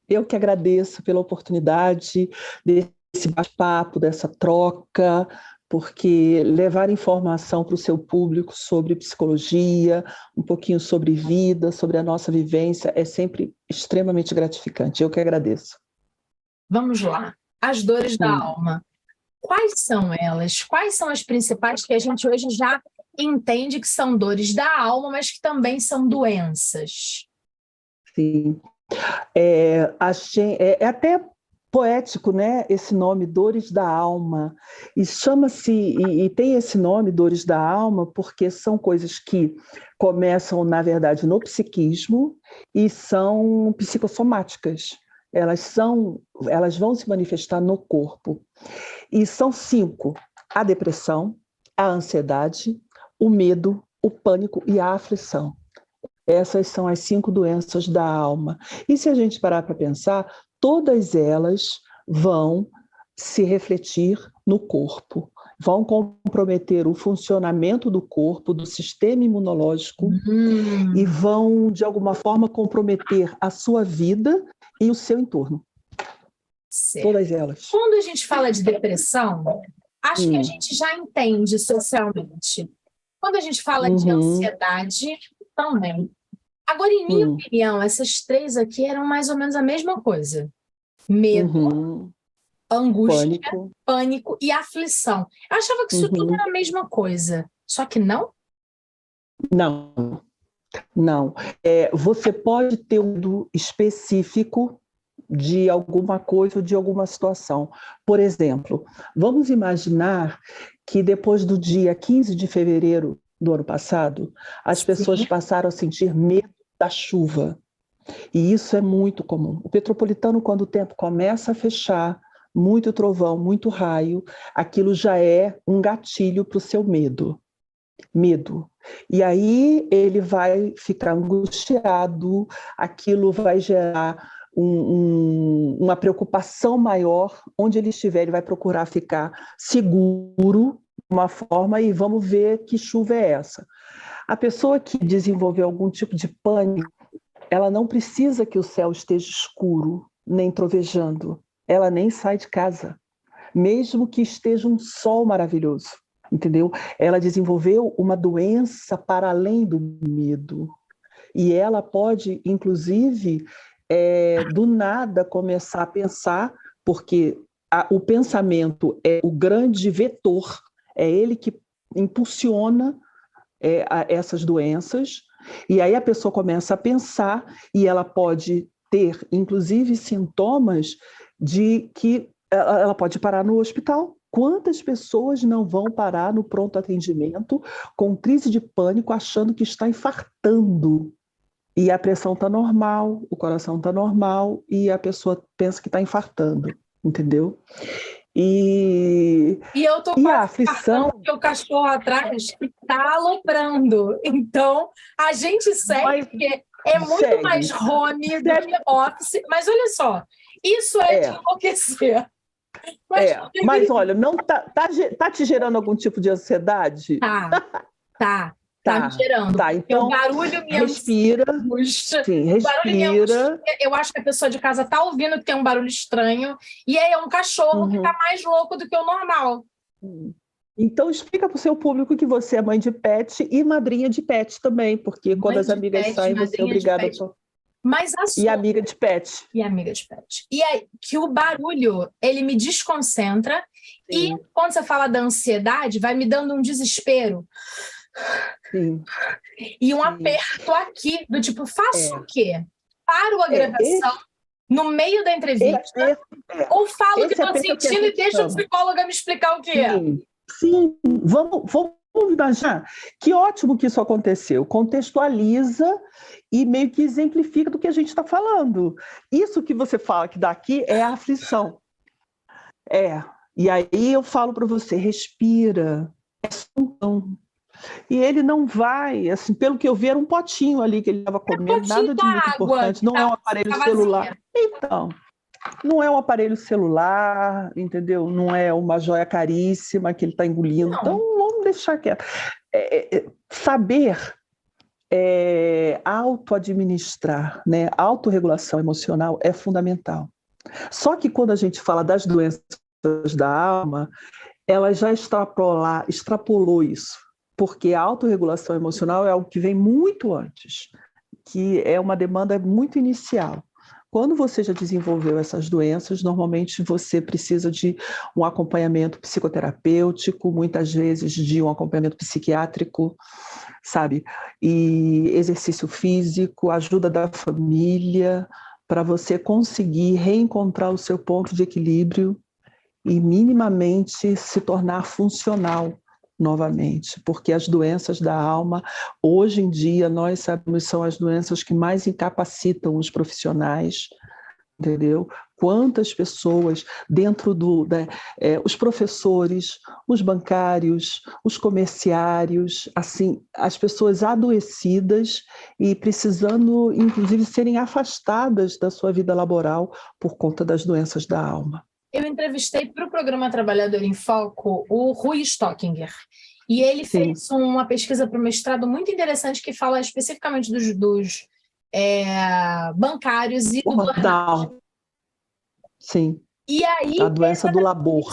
Eu que agradeço pela oportunidade desse bate-papo, dessa troca, porque levar informação para o seu público sobre psicologia, um pouquinho sobre vida, sobre a nossa vivência, é sempre extremamente gratificante. Eu que agradeço. Vamos lá. As dores da alma. Quais são elas? Quais são as principais que a gente hoje já entende que são dores da alma, mas que também são doenças? Sim. É até poético, né? Esse nome, Dores da Alma. E chama-se, e tem esse nome, Dores da Alma, porque são coisas que começam, na verdade, no psiquismo e são psicossomáticas. Elas vão se manifestar no corpo. E são 5: a depressão, a ansiedade, o medo, o pânico e a aflição. Essas são as 5 doenças da alma. E se a gente parar para pensar, todas elas vão se refletir no corpo, vão comprometer o funcionamento do corpo, do sistema imunológico, e vão, de alguma forma, comprometer a sua vida e o seu entorno. Certo. Todas elas. Quando a gente fala de depressão, acho que a gente já entende socialmente. Quando a gente fala de ansiedade, também. Agora, em minha opinião, essas 3 aqui eram mais ou menos a mesma coisa. Medo, angústia, pânico e aflição. Eu achava que isso tudo era a mesma coisa. Só que não? Não. Você pode ter um medo específico de alguma coisa ou de alguma situação. Por exemplo, vamos imaginar que depois do dia 15 de fevereiro do ano passado, as pessoas passaram a sentir medo da chuva. E isso é muito comum. O petropolitano, quando o tempo começa a fechar, muito trovão, muito raio, aquilo já é um gatilho para o seu medo. E aí ele vai ficar angustiado, aquilo vai gerar uma preocupação maior. Onde ele estiver, ele vai procurar ficar seguro de uma forma, e vamos ver que chuva é essa. A pessoa que desenvolveu algum tipo de pânico, ela não precisa que o céu esteja escuro, nem trovejando. Ela nem sai de casa, mesmo que esteja um sol maravilhoso, entendeu? Ela desenvolveu uma doença para além do medo. E ela pode, inclusive, do nada começar a pensar, porque o pensamento é o grande vetor, é ele que impulsiona essas doenças, e aí a pessoa começa a pensar e ela pode ter, inclusive, sintomas de que ela pode parar no hospital. Quantas pessoas não vão parar no pronto atendimento com crise de pânico, achando que está infartando? E a pressão está normal, o coração está normal, e a pessoa pensa que está infartando, entendeu? E eu tô a aflição, porque o cachorro atrás está aloprando. Então, a gente segue, porque é muito mais home do que office. Mas olha só, isso é de enlouquecer. Mas olha, não tá te gerando algum tipo de ansiedade? Tá me gerando. Tá, então o barulho me respira. Sim, respira. Eu acho que a pessoa de casa tá ouvindo que tem um barulho estranho, e aí é um cachorro que tá mais louco do que o normal. Então explica para o seu público que você é mãe de pet e madrinha de pet também, porque quando as amigas saem, você é obrigada a... Mas E amiga de pet. E amiga de pet. E aí, que o barulho, ele me desconcentra E quando você fala da ansiedade, vai me dando um desespero. Sim. E um aperto aqui, do tipo, faço o quê? Paro a É, gravação no meio da entrevista, ou falo o que estou aperto é o que a sentindo e gente deixo a chama. psicóloga me explicar o que é. Sim, vamos imaginar. Que ótimo que isso aconteceu. Contextualiza e meio que exemplifica do que a gente está falando. Isso que você fala que daqui é a aflição. E aí eu falo para você, respira, é solução. E ele não vai, assim, pelo que eu vi, era um potinho ali que ele estava comendo, nada de muito importante, não é um aparelho celular. Então, não é um aparelho celular, entendeu? Não é uma joia caríssima que ele está engolindo. Não. Então, vamos deixar quieto. Saber auto-administrar, né? Autorregulação emocional é fundamental. Só que quando a gente fala das doenças da alma, ela já extrapolou isso, porque a autorregulação emocional é algo que vem muito antes, que é uma demanda muito inicial. Quando você já desenvolveu essas doenças, normalmente você precisa de um acompanhamento psicoterapêutico, muitas vezes de um acompanhamento psiquiátrico, sabe? E exercício físico, ajuda da família, para você conseguir reencontrar o seu ponto de equilíbrio e minimamente se tornar funcional novamente, porque as doenças da alma, hoje em dia, nós sabemos, são as doenças que mais incapacitam os profissionais, entendeu? Quantas pessoas dentro os professores, os bancários, os comerciários, assim, as pessoas adoecidas e precisando, inclusive, serem afastadas da sua vida laboral por conta das doenças da alma. Eu entrevistei para o programa Trabalhador em Foco o Rui Stockinger. E ele fez uma pesquisa para o mestrado muito interessante que fala especificamente dos bancários e do burnout. Sim. E aí, a doença do labor.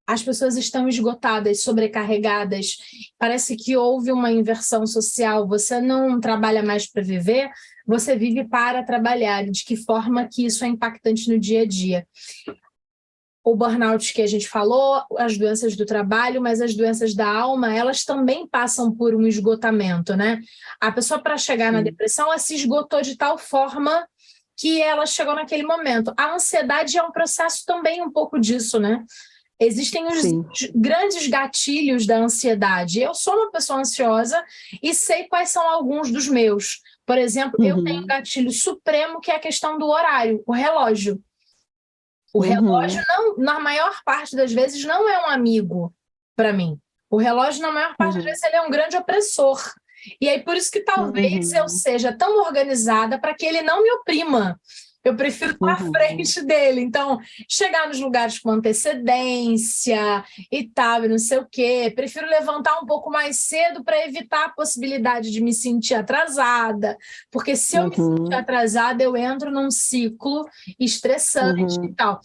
As pessoas estão esgotadas, sobrecarregadas. Parece que houve uma inversão social. Você não trabalha mais para viver, você vive para trabalhar. De que forma que isso é impactante no dia a dia? O burnout que a gente falou, as doenças do trabalho, mas as doenças da alma, elas também passam por um esgotamento, né? A pessoa, para chegar na depressão, ela se esgotou de tal forma que ela chegou naquele momento. A ansiedade é um processo também um pouco disso, né? Existem os grandes gatilhos da ansiedade. Eu sou uma pessoa ansiosa e sei quais são alguns dos meus. Por exemplo, eu tenho um gatilho supremo que é a questão do horário, o relógio. O relógio, não, na maior parte das vezes, não é um amigo para mim. O relógio, na maior parte das vezes, ele é um grande opressor. E aí, por isso que talvez eu seja tão organizada para que ele não me oprima. Eu prefiro estar à frente dele. Então, chegar nos lugares com antecedência e tal, não sei o quê. Prefiro levantar um pouco mais cedo para evitar a possibilidade de me sentir atrasada. Porque se eu me sentir atrasada, eu entro num ciclo estressante e tal.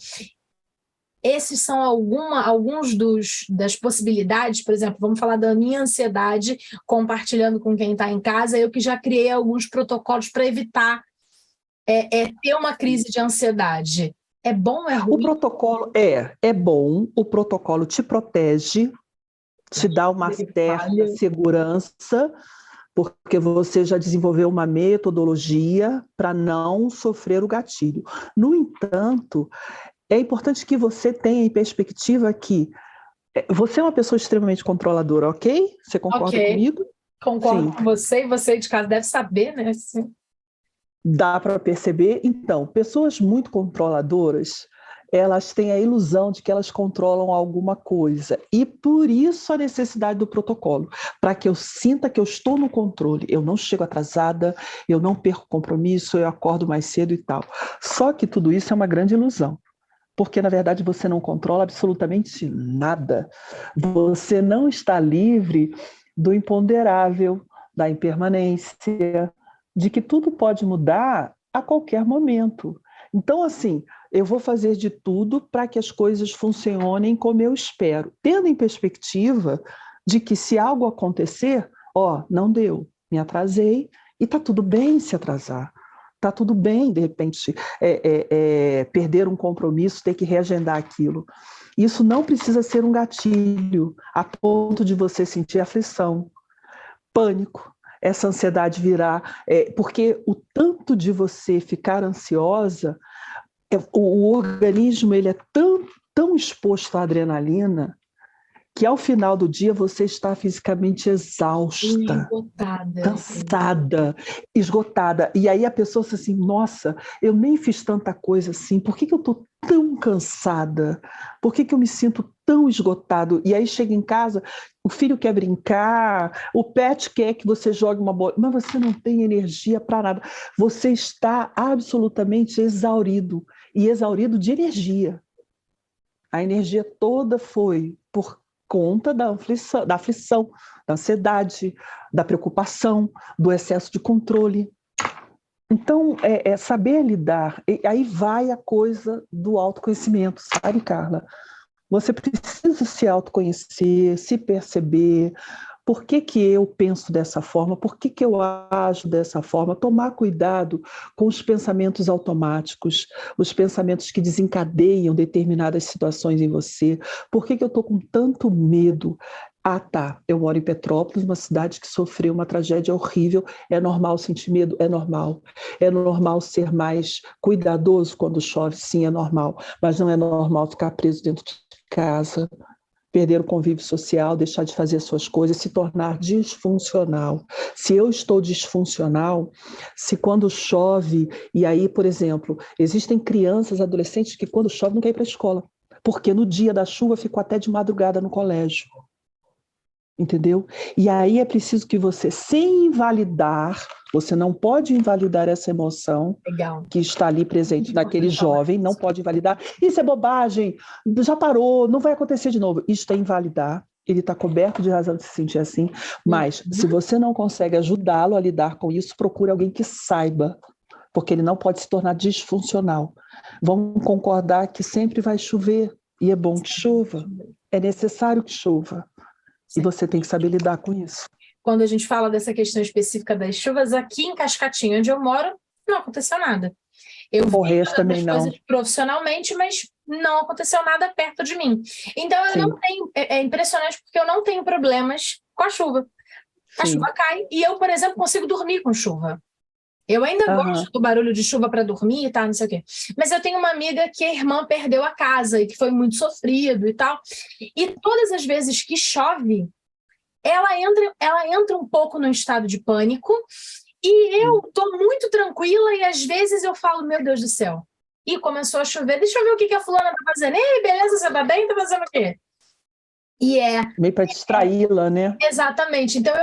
Esses são alguns das possibilidades. Por exemplo, vamos falar da minha ansiedade, compartilhando com quem está em casa. Eu que já criei alguns protocolos para evitar ter uma crise de ansiedade. É bom ou é ruim? O protocolo é bom, o protocolo te protege, te dá uma certa segurança, porque você já desenvolveu uma metodologia para não sofrer o gatilho. No entanto, é importante que você tenha em perspectiva que você é uma pessoa extremamente controladora, ok? Você concorda comigo? Concordo com você, e você de casa deve saber, né? Sim. Dá para perceber? Então, pessoas muito controladoras, elas têm a ilusão de que elas controlam alguma coisa. E por isso a necessidade do protocolo, para que eu sinta que eu estou no controle. Eu não chego atrasada, eu não perco compromisso, eu acordo mais cedo e tal. Só que tudo isso é uma grande ilusão. Porque, na verdade, você não controla absolutamente nada. Você não está livre do imponderável, da impermanência, de que tudo pode mudar a qualquer momento. Então, assim, eu vou fazer de tudo para que as coisas funcionem como eu espero, tendo em perspectiva de que se algo acontecer, não deu, me atrasei, e está tudo bem se atrasar. tá tudo bem, de repente, perder um compromisso, ter que reagendar aquilo. Isso não precisa ser um gatilho a ponto de você sentir aflição, pânico, essa ansiedade virar, porque o tanto de você ficar ansiosa, o organismo ele é tão exposto à adrenalina que ao final do dia você está fisicamente exausta, esgotada, cansada, esgotada. E aí a pessoa diz assim, nossa, eu nem fiz tanta coisa assim, por que eu estou tão cansada? Por que eu me sinto tão esgotado? E aí chega em casa, o filho quer brincar, o pet quer que você jogue uma bola, mas você não tem energia para nada. Você está absolutamente exaurido, e exaurido de energia. A energia toda foi por conta da aflição, da ansiedade, da preocupação, do excesso de controle. Então, saber lidar, e aí vai a coisa do autoconhecimento, sabe, Carla? Você precisa se autoconhecer, se perceber, por que eu penso dessa forma, por que eu ajo dessa forma, tomar cuidado com os pensamentos automáticos, os pensamentos que desencadeiam determinadas situações em você, por que eu estou com tanto medo? Ah, tá, eu moro em Petrópolis, uma cidade que sofreu uma tragédia horrível, é normal sentir medo? É normal. É normal ser mais cuidadoso quando chove? Sim, é normal, mas não é normal ficar preso dentro de casa, perder o convívio social, deixar de fazer as suas coisas, se tornar disfuncional. Se eu estou disfuncional, se quando chove, e aí, por exemplo, existem crianças, adolescentes que quando chove não querem ir para a escola, porque no dia da chuva ficou até de madrugada no colégio. Entendeu? E aí é preciso que você, sem invalidar, você não pode invalidar essa emoção que está ali presente naquele jovem, não pode invalidar. Isso é bobagem, já parou, não vai acontecer de novo. Isso é invalidar, ele está coberto de razão de se sentir assim, mas se você não consegue ajudá-lo a lidar com isso, procure alguém que saiba, porque ele não pode se tornar disfuncional. Vamos concordar que sempre vai chover, e é bom que chova, é necessário que chova. E você tem que saber lidar com isso. Quando a gente fala dessa questão específica das chuvas, aqui em Cascatinha, onde eu moro, não aconteceu nada. Eu vi também não. coisas profissionalmente, mas não aconteceu nada perto de mim. Então, eu não tenho... É impressionante porque eu não tenho problemas com a chuva. A chuva cai e eu, por exemplo, consigo dormir com chuva. Eu ainda gosto do barulho de chuva para dormir e tal, não sei o quê. Mas eu tenho uma amiga que a irmã perdeu a casa e que foi muito sofrido e tal. E todas as vezes que chove, ela entra um pouco no estado de pânico e eu tô muito tranquila e às vezes eu falo, meu Deus do céu. E começou a chover, deixa eu ver o que a fulana tá fazendo. Ei, beleza, você tá bem? Tá fazendo o quê? E meio para distraí-la, né? Exatamente. Então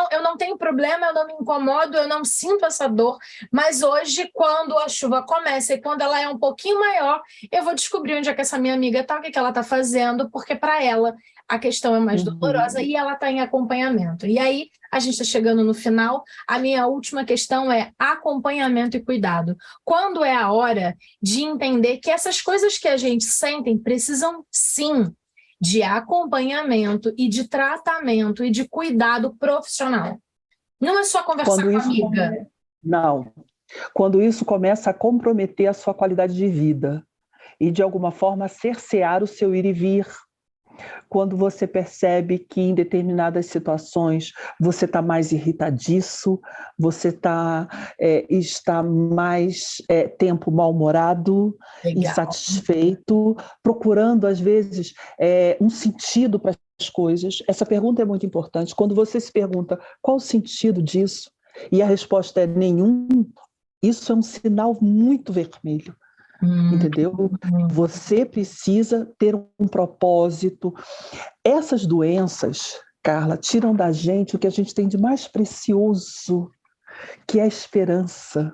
eu não tenho problema, eu não me incomodo, eu não sinto essa dor, mas hoje, quando a chuva começa e quando ela é um pouquinho maior, eu vou descobrir onde é que essa minha amiga tá, o que ela tá fazendo, porque para ela a questão é mais dolorosa e ela está em acompanhamento. E aí, a gente está chegando no final, a minha última questão é acompanhamento e cuidado. Quando é a hora de entender que essas coisas que a gente sente precisam, sim, de acompanhamento e de tratamento e de cuidado profissional. Não é só conversar com a amiga. Não. Quando isso começa a comprometer a sua qualidade de vida e, de alguma forma, cercear o seu ir e vir. Quando você percebe que em determinadas situações você está mais irritadiço, você está mais tempo mal-humorado, insatisfeito, procurando, às vezes, um sentido para as coisas. Essa pergunta é muito importante. Quando você se pergunta qual o sentido disso, e a resposta é nenhum, isso é um sinal muito vermelho. Entendeu? Você precisa ter um propósito. Essas doenças, Carla, tiram da gente o que a gente tem de mais precioso, que é a esperança,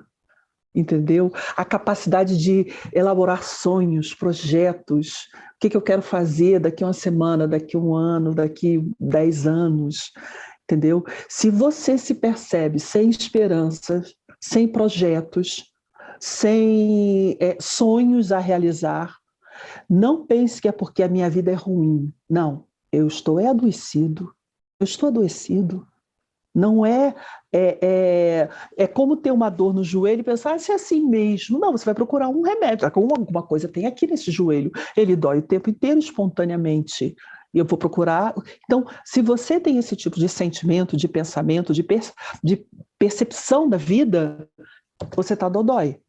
entendeu? A capacidade de elaborar sonhos, projetos. O que eu quero fazer daqui a uma semana, daqui a um ano, daqui 10 anos, entendeu? Se você se percebe sem esperanças, sem projetos, sem sonhos a realizar, não pense que é porque a minha vida é ruim. Não, eu estou adoecido. Eu estou adoecido. Não é como ter uma dor no joelho e pensar, se é assim mesmo. Não, você vai procurar um remédio. Alguma coisa tem aqui nesse joelho. Ele dói o tempo inteiro espontaneamente. E eu vou procurar. Então, se você tem esse tipo de sentimento, de pensamento, de percepção da vida, você está dodói.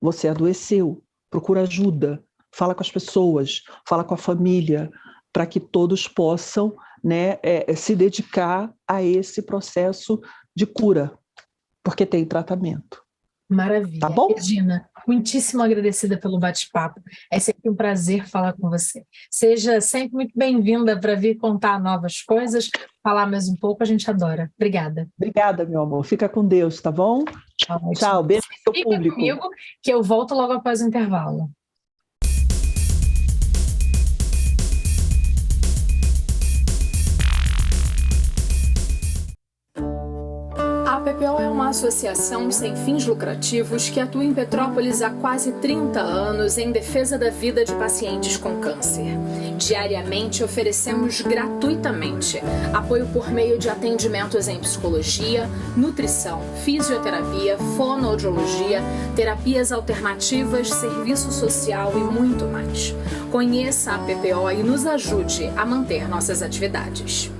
Você adoeceu. Procura ajuda. Fala com as pessoas. Fala com a família. Para que todos possam, né, se dedicar a esse processo de cura. Porque tem tratamento. Maravilha. Tá bom? Regina, muitíssimo agradecida pelo bate-papo. É sempre um prazer falar com você. Seja sempre muito bem-vinda para vir contar novas coisas, falar mais um pouco, a gente adora. Obrigada. Obrigada, meu amor. Fica com Deus, tá bom? Tchau, beijo pro seu público. Fica comigo, que eu volto logo após o intervalo. A PPO é uma associação sem fins lucrativos que atua em Petrópolis há quase 30 anos em defesa da vida de pacientes com câncer. Diariamente oferecemos gratuitamente apoio por meio de atendimentos em psicologia, nutrição, fisioterapia, fonoaudiologia, terapias alternativas, serviço social e muito mais. Conheça a PPO e nos ajude a manter nossas atividades.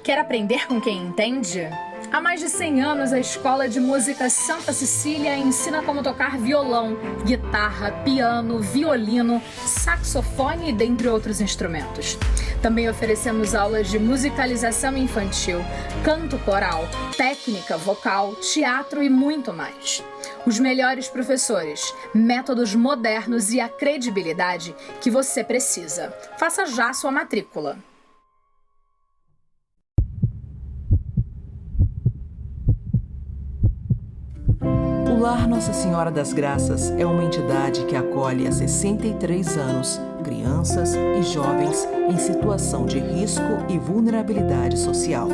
Quer aprender com quem entende? Há mais de 100 anos, a Escola de Música Santa Cecília ensina como tocar violão, guitarra, piano, violino, saxofone e dentre outros instrumentos. Também oferecemos aulas de musicalização infantil, canto coral, técnica vocal, teatro e muito mais. Os melhores professores, métodos modernos e a credibilidade que você precisa. Faça já sua matrícula. O Lar Nossa Senhora das Graças é uma entidade que acolhe há 63 anos crianças e jovens em situação de risco e vulnerabilidade social.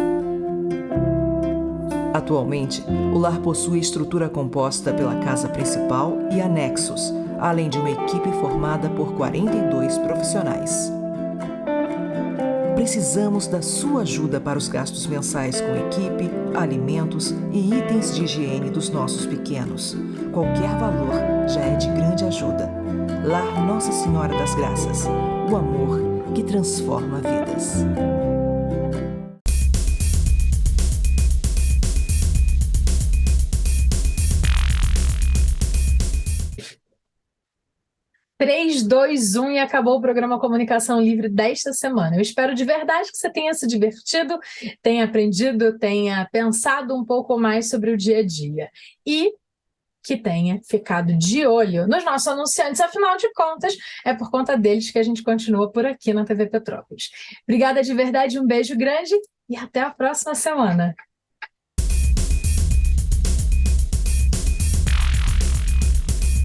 Atualmente, o lar possui estrutura composta pela casa principal e anexos, além de uma equipe formada por 42 profissionais. Precisamos da sua ajuda para os gastos mensais com equipe, alimentos e itens de higiene dos nossos pequenos. Qualquer valor já é de grande ajuda. Lar Nossa Senhora das Graças, o amor que transforma vidas. Três, dois, um, e acabou o programa Comunicação Livre desta semana. Eu espero de verdade que você tenha se divertido, tenha aprendido, tenha pensado um pouco mais sobre o dia a dia. E que tenha ficado de olho nos nossos anunciantes. Afinal de contas, é por conta deles que a gente continua por aqui na TV Petrópolis. Obrigada de verdade, um beijo grande e até a próxima semana.